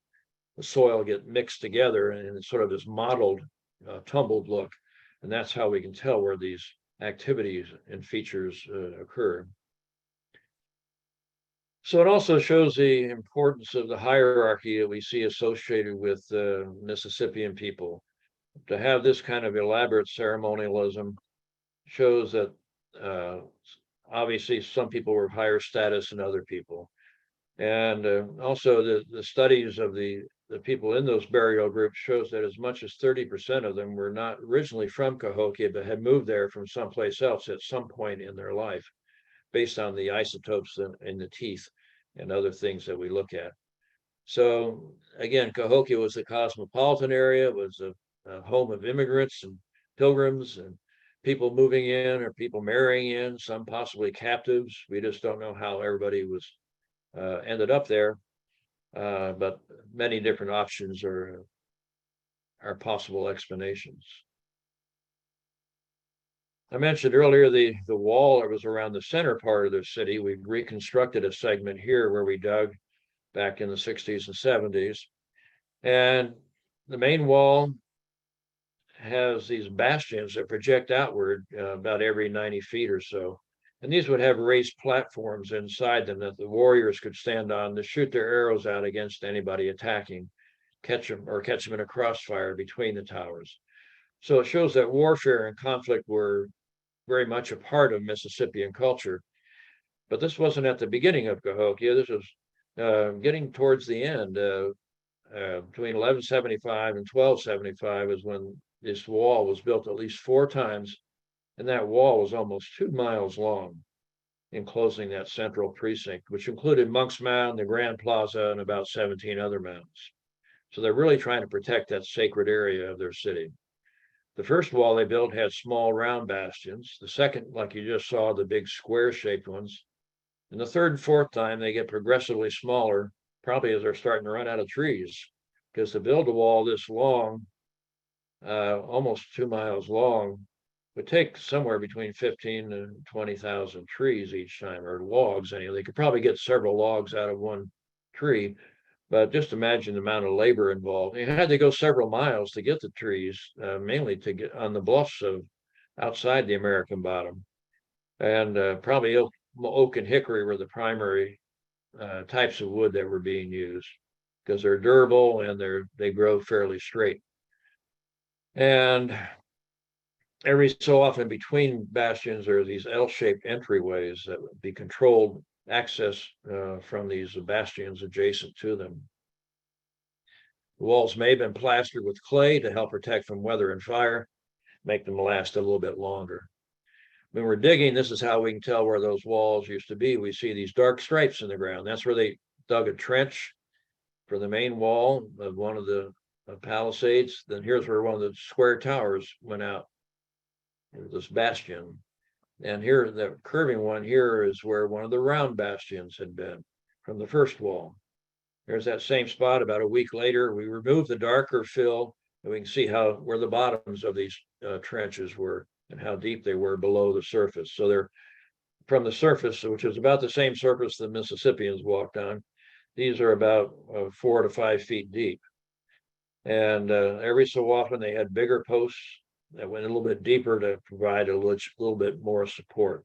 Speaker 2: the soil get mixed together, and it's sort of this mottled, tumbled look, and that's how we can tell where these activities and features occur. So it also shows the importance of the hierarchy that we see associated with Mississippian people. To have this kind of elaborate ceremonialism shows that obviously some people were of higher status than other people. And also the studies of the people in those burial groups shows that as much as 30% of them were not originally from Cahokia, but had moved there from someplace else at some point in their life, based on the isotopes in the teeth and other things that we look at. So again, Cahokia was a cosmopolitan area. It was a home of immigrants and pilgrims and people moving in or people marrying in, some possibly captives. We just don't know how everybody was ended up there, but many different options are possible explanations. I mentioned earlier the wall that was around the center part of the city. We reconstructed a segment here where we dug back in the 60s and 70s. And the main wall has these bastions that project outward about every 90 feet or so. And these would have raised platforms inside them that the warriors could stand on to shoot their arrows out against anybody attacking, catch them in a crossfire between the towers. So it shows that warfare and conflict were very much a part of Mississippian culture. But this wasn't at the beginning of Cahokia. This was getting towards the end. Between 1175 and 1275 is when this wall was built at least 4 times. And that wall was almost 2 miles long, enclosing that central precinct, which included Monk's Mound, the Grand Plaza, and about 17 other mounds. So they're really trying to protect that sacred area of their city. The first wall they built had small round bastions. The second, like you just saw, the big square-shaped ones. And the third and fourth time, they get progressively smaller, probably as they're starting to run out of trees. Because to build a wall this long, almost 2 miles long, would take somewhere between 15 and 20,000 trees each time, or logs. Anyway, they could probably get several logs out of one tree, but just imagine the amount of labor involved. You had to go several miles to get the trees, mainly to get on the bluffs of outside the American bottom. And probably oak and hickory were the primary types of wood that were being used because they're durable and they grow fairly straight. And every so often between bastions, there are these L-shaped entryways that would be controlled access from these bastions adjacent to them. The walls may have been plastered with clay to help protect from weather and fire, make them last a little bit longer. When we're digging, this is how we can tell where those walls used to be. We see these dark stripes in the ground. That's where they dug a trench for the main wall of one of the palisades. Then here's where one of the square towers went out. This bastion. And here, the curving one here is where one of the round bastions had been from the first wall. There's that same spot. About a week later, we removed the darker fill, and we can see where the bottoms of these trenches were and how deep they were below the surface. So they're from the surface, which is about the same surface the Mississippians walked on. These are about 4 to 5 feet deep. And every so often they had bigger posts that went a little bit deeper to provide a little bit more support.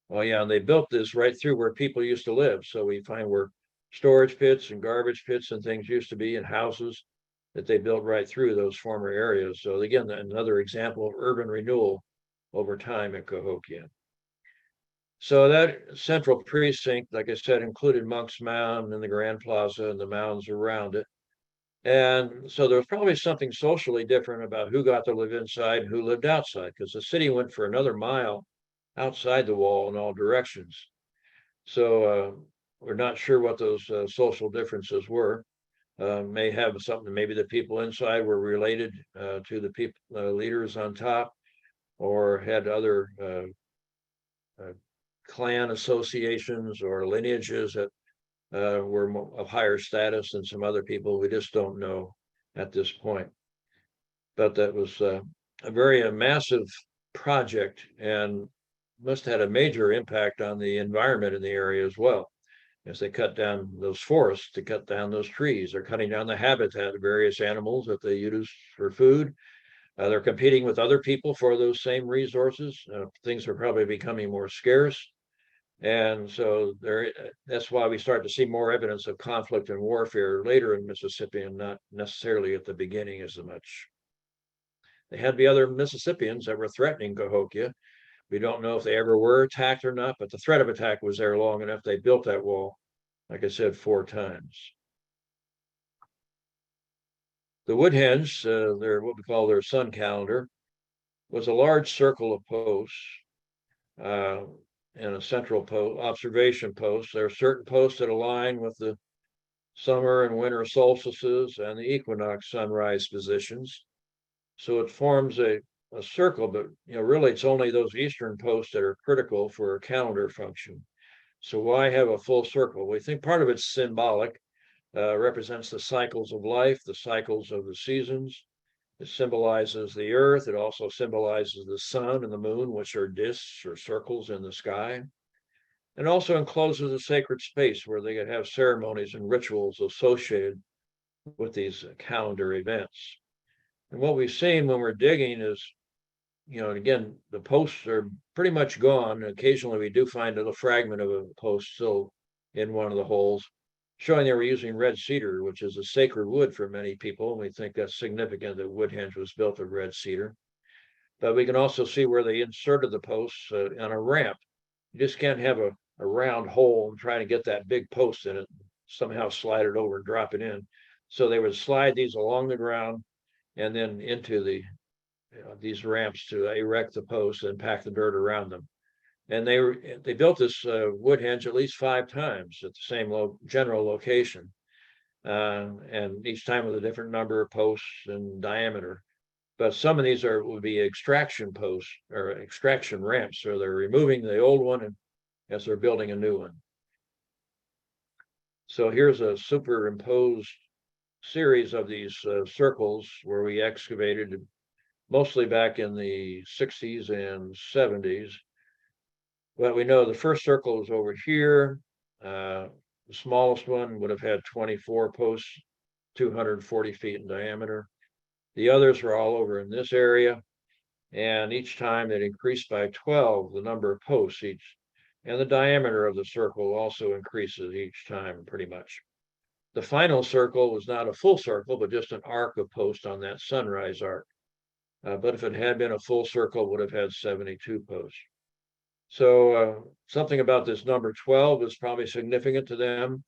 Speaker 2: Oh yeah, and they built this right through where people used to live. So we find where storage pits and garbage pits and things used to be in houses that they built right through those former areas. So again, another example of urban renewal over time at Cahokia. So that central precinct, like I said, included Monk's Mound and the Grand Plaza and the mounds around it. And so there was probably something socially different about who got to live inside and who lived outside, because the city went for another mile outside the wall in all directions. So we're not sure what those social differences were. May have something, maybe the people inside were related to the people leaders on top, or had other clan associations or lineages that were of higher status than some other people. We just don't know at this point. But that was a very massive project, and must have had a major impact on the environment in the area as well. As they cut down those forests to cut down those trees, they're cutting down the habitat of various animals that they use for food. They're competing with other people for those same resources. Things are probably becoming more scarce. And so that's why we start to see more evidence of conflict and warfare later in Mississippi, and not necessarily at the beginning as much. They had to be other Mississippians that were threatening Cahokia. We don't know if they ever were attacked or not, but the threat of attack was there long enough. They built that wall, like I said, 4 times. The Woodhenge, their what we call their sun calendar, was a large circle of posts uh, and a central observation post. There are certain posts that align with the summer and winter solstices and the equinox sunrise positions. So it forms a circle, but really it's only those eastern posts that are critical for a calendar function. So why have a full circle? We think part of it's symbolic, represents the cycles of life, the cycles of the seasons. It symbolizes the earth. It also symbolizes the sun and the moon, which are discs or circles in the sky. And also encloses a sacred space where they could have ceremonies and rituals associated with these calendar events. And what we've seen when we're digging is, again, the posts are pretty much gone. Occasionally we do find a fragment of a post still in one of the holes, showing they were using red cedar, which is a sacred wood for many people. And we think that's significant that Woodhenge was built of red cedar. But we can also see where they inserted the posts on a ramp. You just can't have a round hole and try to get that big post in it, somehow slide it over and drop it in. So they would slide these along the ground and then into these ramps to erect the posts and pack the dirt around them. And they built this Woodhenge at least 5 times at the same general location, and each time with a different number of posts and diameter. But some of these would be extraction posts or extraction ramps, so they're removing the old one and as they're building a new one. So here's a superimposed series of these circles where we excavated mostly back in the 60s and 70s. Well, we know the first circle was over here. The smallest one would have had 24 posts, 240 feet in diameter. The others were all over in this area. And each time it increased by 12, the number of posts each. And the diameter of the circle also increases each time pretty much. The final circle was not a full circle, but just an arc of posts on that sunrise arc. But if it had been a full circle, it would have had 72 posts. So something about this number 12 is probably significant to them.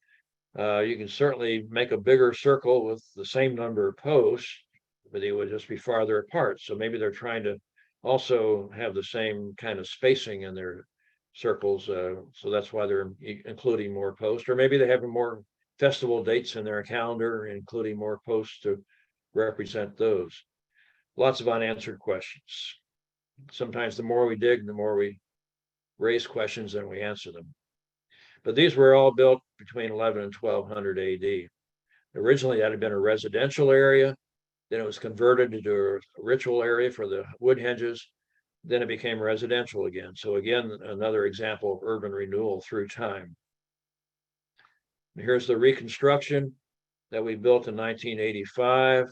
Speaker 2: You can certainly make a bigger circle with the same number of posts, but they would just be farther apart. So maybe they're trying to also have the same kind of spacing in their circles. So that's why they're including more posts, or maybe they have more festival dates in their calendar, including more posts to represent those. Lots of unanswered questions. Sometimes the more we dig, the more we raise questions and we answer them. But these were all built between 11 and 1200 AD. Originally, that had been a residential area. Then it was converted into a ritual area for the Woodhenges. Then it became residential again. So again, another example of urban renewal through time. Here's the reconstruction that we built in 1985.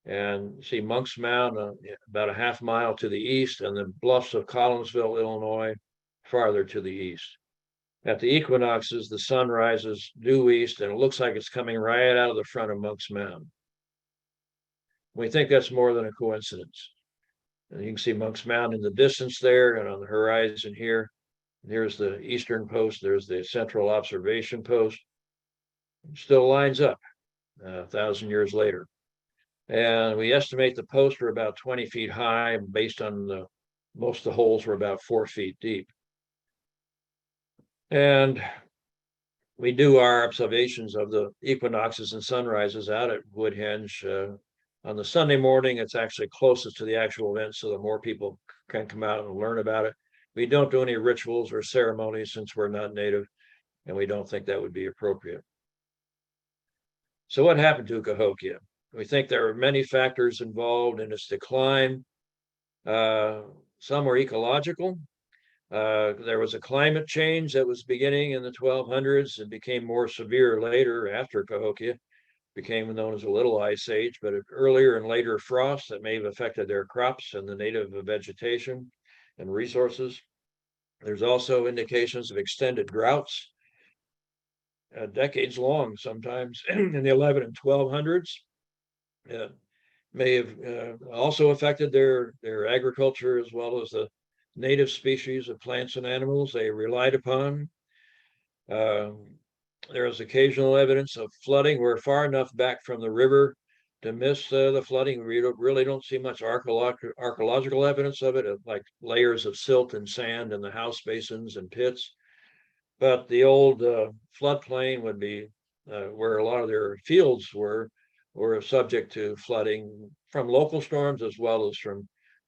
Speaker 2: And see Monk's Mound about a half mile to the east, and the bluffs of Collinsville, Illinois, farther to the east. At the equinoxes, the sun rises due east, and it looks like it's coming right out of the front of Monk's Mound. We think that's more than a coincidence. And you can see Monk's Mound in the distance there and on the horizon here. Here's the eastern post. There's the central observation post. Still lines up 1,000 years later. And we estimate the posts were about 20 feet high based on most of the holes were about 4 feet deep. And we do our observations of the equinoxes and sunrises out at Woodhenge. On the Sunday morning, it's actually closest to the actual event, so that more people can come out and learn about it. We don't do any rituals or ceremonies since we're not native, and we don't think that would be appropriate. So what happened to Cahokia? We think there are many factors involved in its decline. Some were ecological. There was a climate change that was beginning in the 1200s and became more severe later after Cahokia became known as a little ice age, but earlier and later frosts that may have affected their crops and the native vegetation and resources. There's also indications of extended droughts, decades long sometimes in the 11 and 1200s. May have also affected their agriculture as well as the native species of plants and animals they relied upon. There is occasional evidence of flooding. We're far enough back from the river to miss the flooding. We really don't see much archaeological evidence of it, like layers of silt and sand in the house basins and pits. But the old floodplain would be where a lot of their fields were subject to flooding from local storms as well as from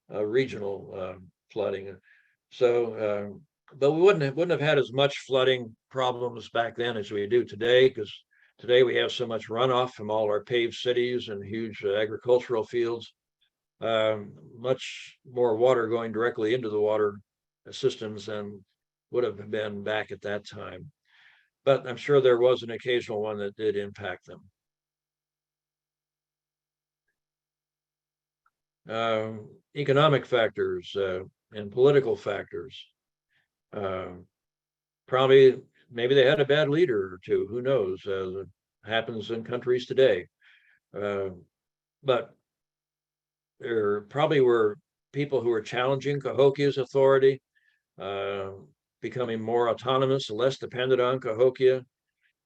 Speaker 2: regional flooding. So, but we wouldn't have had as much flooding problems back then as we do today, because today we have so much runoff from all our paved cities and huge agricultural fields. Much more water going directly into the water systems than would have been back at that time. But I'm sure there was an occasional one that did impact them. Economic factors and political factors. Probably, maybe they had a bad leader or two. Who knows? It happens in countries today. But there probably were people who were challenging Cahokia's authority, becoming more autonomous and less dependent on Cahokia.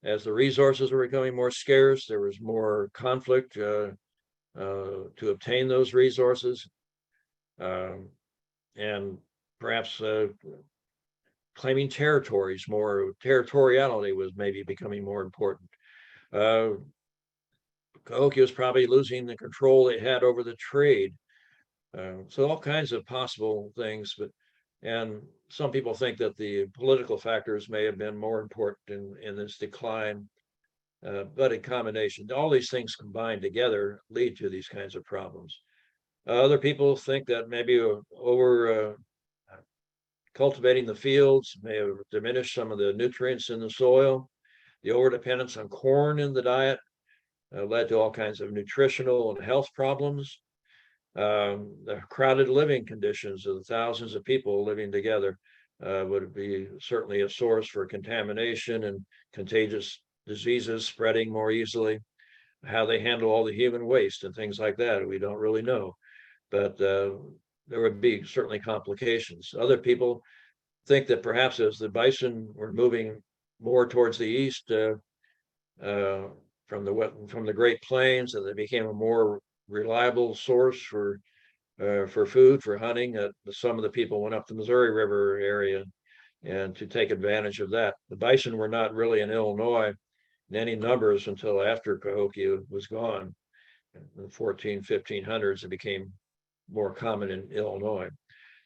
Speaker 2: As the resources were becoming more scarce, there was more conflict to obtain those resources. And perhaps claiming territories, more territoriality was maybe becoming more important. Cahokia was probably losing the control they had over the trade. So all kinds of possible things, and some people think that the political factors may have been more important in this decline. But in combination, all these things combined together lead to these kinds of problems. Other people think that maybe over cultivating the fields may have diminished some of the nutrients in the soil. The overdependence on corn in the diet led to all kinds of nutritional and health problems. The crowded living conditions of the thousands of people living together would be certainly a source for contamination and contagious diseases spreading more easily. How they handle all the human waste and things like that, we don't really know. But there would be certainly complications. Other people think that perhaps as the bison were moving more towards the east from the Great Plains, that they became a more reliable source for food, for hunting. Some of the people went up the Missouri River area and to take advantage of that. The bison were not really in Illinois in any numbers until after Cahokia was gone. In the 1500s, it became more common in Illinois.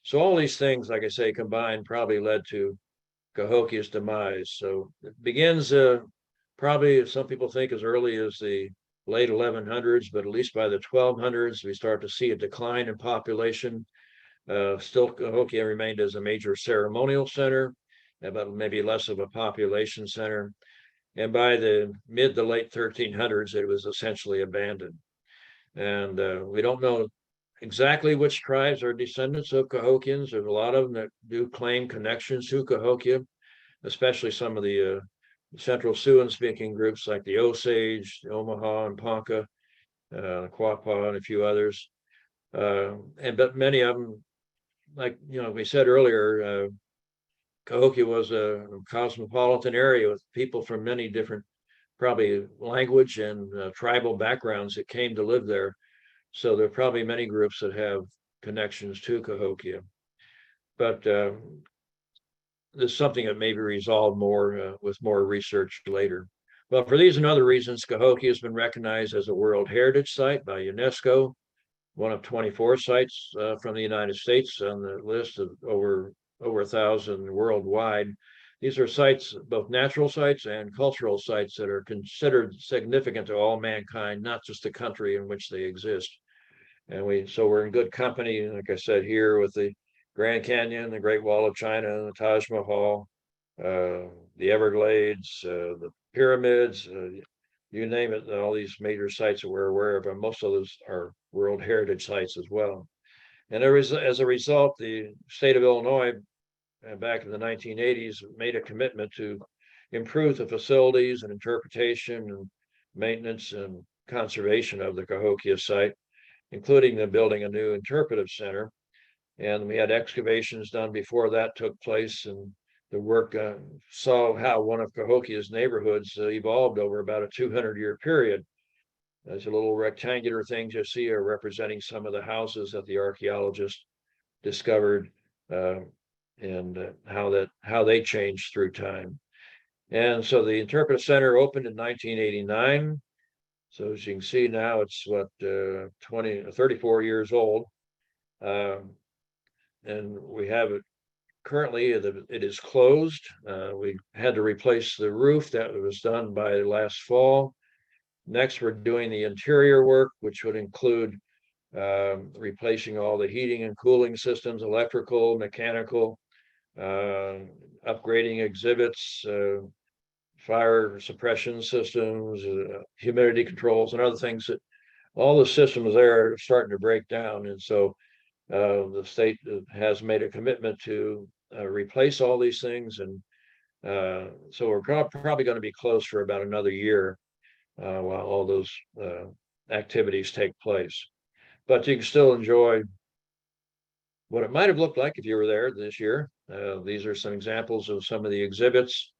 Speaker 2: So all these things, like I say, combined probably led to Cahokia's demise. So it begins probably, some people think, as early as the late 1100s, but at least by the 1200s, we start to see a decline in population. Still, Cahokia remained as a major ceremonial center, but maybe less of a population center. And by the mid to late 1300s, it was essentially abandoned. And we don't know exactly which tribes are descendants of Cahokians. There's a lot of them that do claim connections to Cahokia, especially some of the Central Siouan speaking groups like the Osage, the Omaha and Ponca, Quapaw, and a few others. But many of them, like we said earlier, Cahokia was a cosmopolitan area with people from many different, probably language and tribal backgrounds that came to live there. So there are probably many groups that have connections to Cahokia. But there's something that may be resolved more with more research later. Well, for these and other reasons, Cahokia has been recognized as a World Heritage Site by UNESCO, one of 24 sites from the United States on the list of over 1,000 worldwide. These are sites, both natural sites and cultural sites, that are considered significant to all mankind, not just the country in which they exist. And we're in good company, like I said, here with the Grand Canyon, the Great Wall of China, the Taj Mahal, the Everglades, the pyramids, you name it, all these major sites that we're aware of, and most of those are World Heritage sites as well. And as a result, the state of Illinois, back in the 1980s, made a commitment to improve the facilities and interpretation and maintenance and conservation of the Cahokia site, including the building a new interpretive center. And we had excavations done before that took place, and the work saw how one of Cahokia's neighborhoods evolved over about a 200-year period. There's a little rectangular things you see are representing some of the houses that the archaeologist discovered, and how they changed through time. And so the Interpretive Center opened in 1989. So as you can see now, it's 34 years old. And we have it currently, it is closed. We had to replace the roof. That was done by last fall. Next, we're doing the interior work, which would include replacing all the heating and cooling systems, electrical, mechanical, upgrading exhibits, fire suppression systems, humidity controls, and other things that all the systems there are starting to break down. And so the state has made a commitment to replace all these things. And so we're probably going to be closed for about another year while all those activities take place. But you can still enjoy what it might have looked like if you were there this year. These are some examples of some of the exhibits.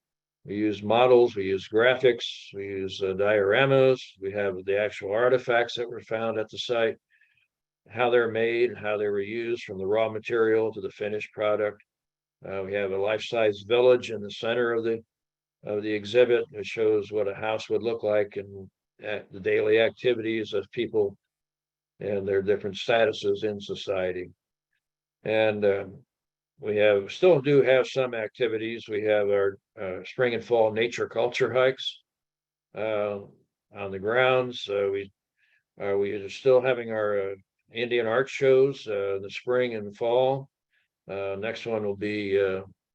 Speaker 2: We use models, we use graphics, we use dioramas. We have the actual artifacts that were found at the site, how they're made, how they were used from the raw material to the finished product. We have a life-size village in the center of the exhibit. It shows what a house would look like and the daily activities of people and their different statuses in society. And we still do have some activities. We have our spring and fall nature culture hikes on the grounds. We are still having our Indian art shows the spring and fall. Next one will be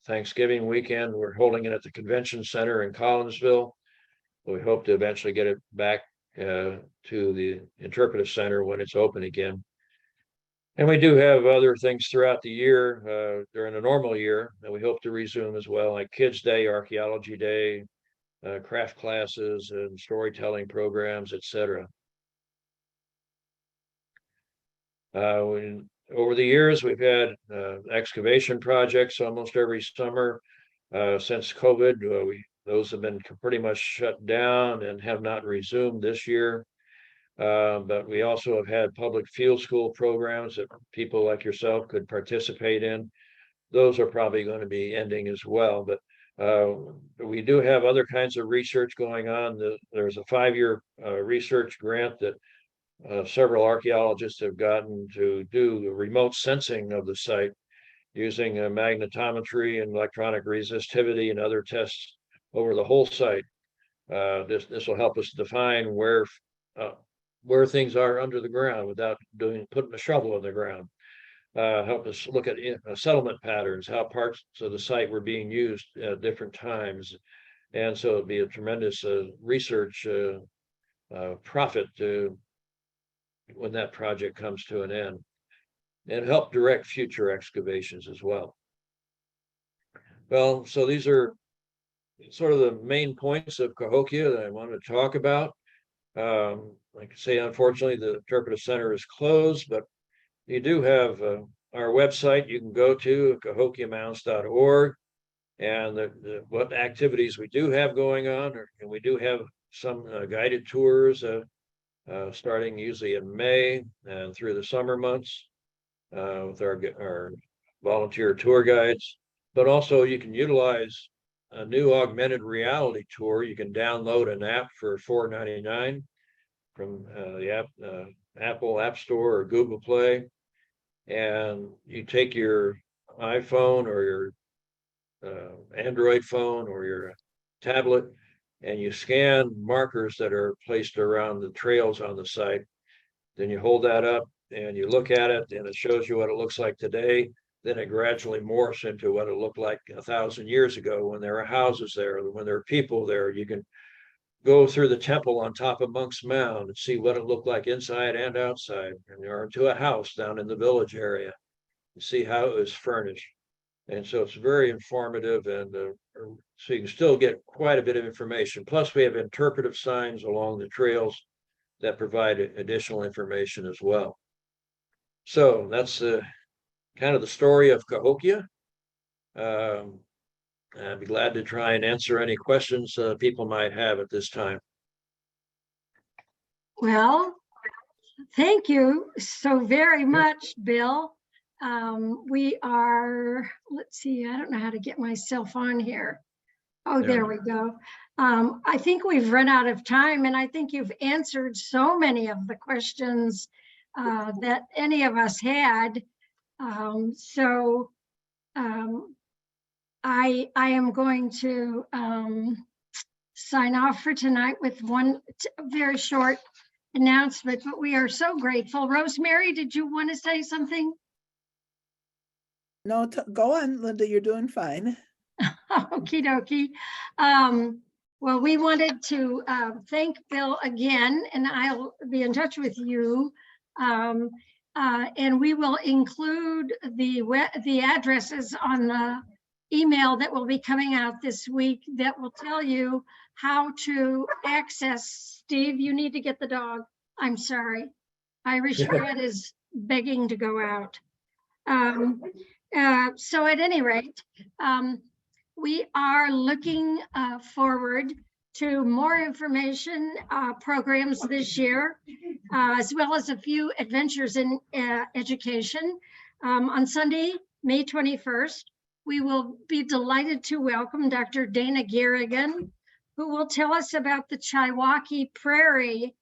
Speaker 2: Thanksgiving weekend. We're holding it at the convention center in Collinsville. We hope to eventually get it back to the interpretive center when it's open again. And we do have other things throughout the year during a normal year that we hope to resume as well, like Kids Day, Archaeology Day, craft classes and storytelling programs, etc. Over the years, we've had excavation projects almost every summer. Since COVID, those have been pretty much shut down and have not resumed this year. But we also have had public field school programs that people like yourself could participate in. Those are probably going to be ending as well. But we do have other kinds of research going on. There's a 5-year research grant that several archaeologists have gotten to do remote sensing of the site using magnetometry and electronic resistivity and other tests over the whole site. This will help us define where things are under the ground without putting a shovel in the ground. Help us look at settlement patterns, how parts of the site were being used at different times. And so it'd be a tremendous research profit when that project comes to an end, and help direct future excavations as well. Well, so these are sort of the main points of Cahokia that I wanted to talk about. Like I say, unfortunately, the Interpretive Center is closed, but you do have our website you can go to, cahokiamounds.org. and what activities we do have going on, and we do have some guided tours starting usually in May and through the summer months with our volunteer tour guides. But also you can utilize a new augmented reality tour. You can download an app for $4.99 from the Apple App Store or Google Play, and you take your iPhone or your Android phone or your tablet, and you scan markers that are placed around the trails on the site. Then you hold that up and you look at it, and it shows you what it looks like today. Then it gradually morphs into what it looked like 1,000 years ago when there were houses there, when there were people there. You can go through the temple on top of Monk's Mound and see what it looked like inside and outside, or into a house down in the village area and see how it was furnished. And so it's very informative, and so you can still get quite a bit of information. Plus, we have interpretive signs along the trails that provide additional information as well. So that's kind of the story of Cahokia. I'd be glad to try and answer any questions people might have at this time.
Speaker 3: Well, thank you so very much, Bill. We are, let's see, I don't know how to get myself on here. Oh, there we go. I think we've run out of time, and I think you've answered so many of the questions that any of us had. I am going to sign off for tonight with one very short announcement, but we are so grateful. Rosemary, did you want to say something?
Speaker 1: No, go on, Linda, you're doing fine.
Speaker 3: Okie dokie. Well, we wanted to thank Bill again, and I'll be in touch with you. And we will include the addresses on the email that will be coming out this week that will tell you how to access. Steve, you need to get the dog. I'm sorry. Irish Red is begging to go out. So at any rate, we are looking forward to more information programs this year, as well as a few adventures in education. On Sunday, May 21st, we will be delighted to welcome Dr. Dana Garrigan, who will tell us about the Chiwaukee Prairie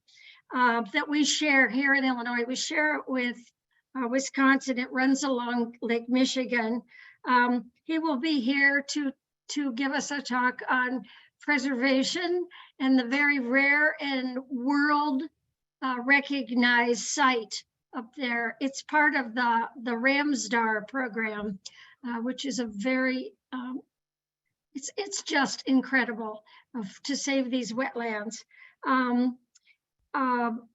Speaker 3: that we share here in Illinois. We share it with Wisconsin. It runs along Lake Michigan. He will be here to give us a talk on preservation and the very rare and world recognized site up there. It's part of the Ramsdar program, which is a very, it's just incredible to save these wetlands.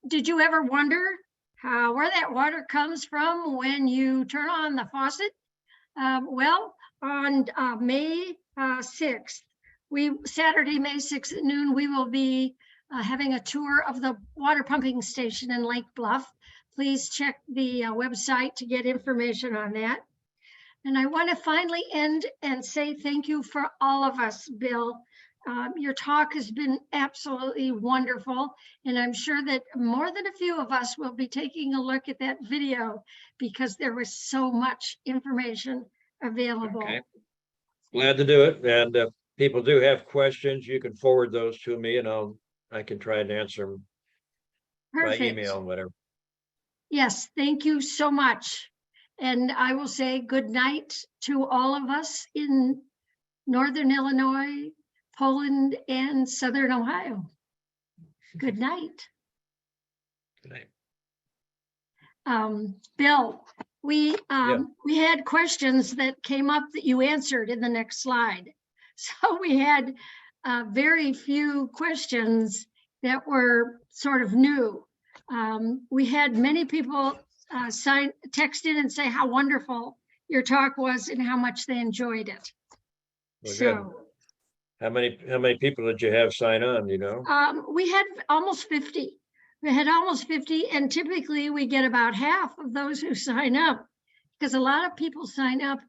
Speaker 3: Did you ever wonder where that water comes from when you turn on the faucet? Well, on May 6th, Saturday, May 6th at noon, we will be having a tour of the water pumping station in Lake Bluff. Please check the website to get information on that. And I want to finally end and say thank you for all of us, Bill. Your talk has been absolutely wonderful, and I'm sure that more than a few of us will be taking a look at that video because there was so much information available. Okay.
Speaker 2: Glad to do it. And if people do have questions, you can forward those to me, and I can try and answer them by email and whatever.
Speaker 3: Yes, thank you so much. And I will say good night to all of us in Northern Illinois, Poland, and Southern Ohio. Good night.
Speaker 2: Good night.
Speaker 3: Bill, we had questions that came up that you answered in the next slide. So we had very few questions that were sort of new. We had many people text in and say how wonderful your talk was and how much they enjoyed it.
Speaker 2: Well,
Speaker 3: so
Speaker 2: good. How many people did you have sign on, you know?
Speaker 3: We had almost 50. We had almost 50, and typically we get about half of those who sign up, because a lot of people sign up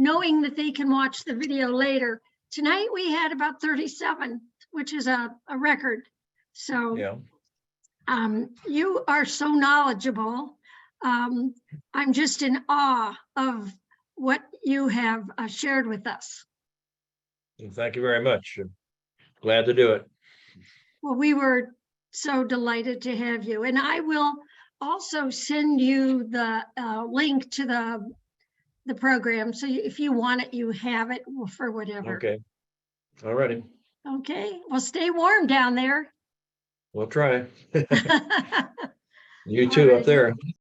Speaker 3: knowing that they can watch the video later. Tonight we had about 37, which is a record. So
Speaker 2: Yeah.
Speaker 3: you are so knowledgeable. I'm just in awe of what you have shared with us.
Speaker 2: And thank you very much. Glad to do it.
Speaker 3: Well, we were so delighted to have you. And I will also send you the link to the program. So if you want it, you have it for whatever.
Speaker 2: Okay. All righty.
Speaker 3: Okay. Well, stay warm down there.
Speaker 2: We'll try. You
Speaker 3: All
Speaker 2: too
Speaker 3: right.
Speaker 2: up there.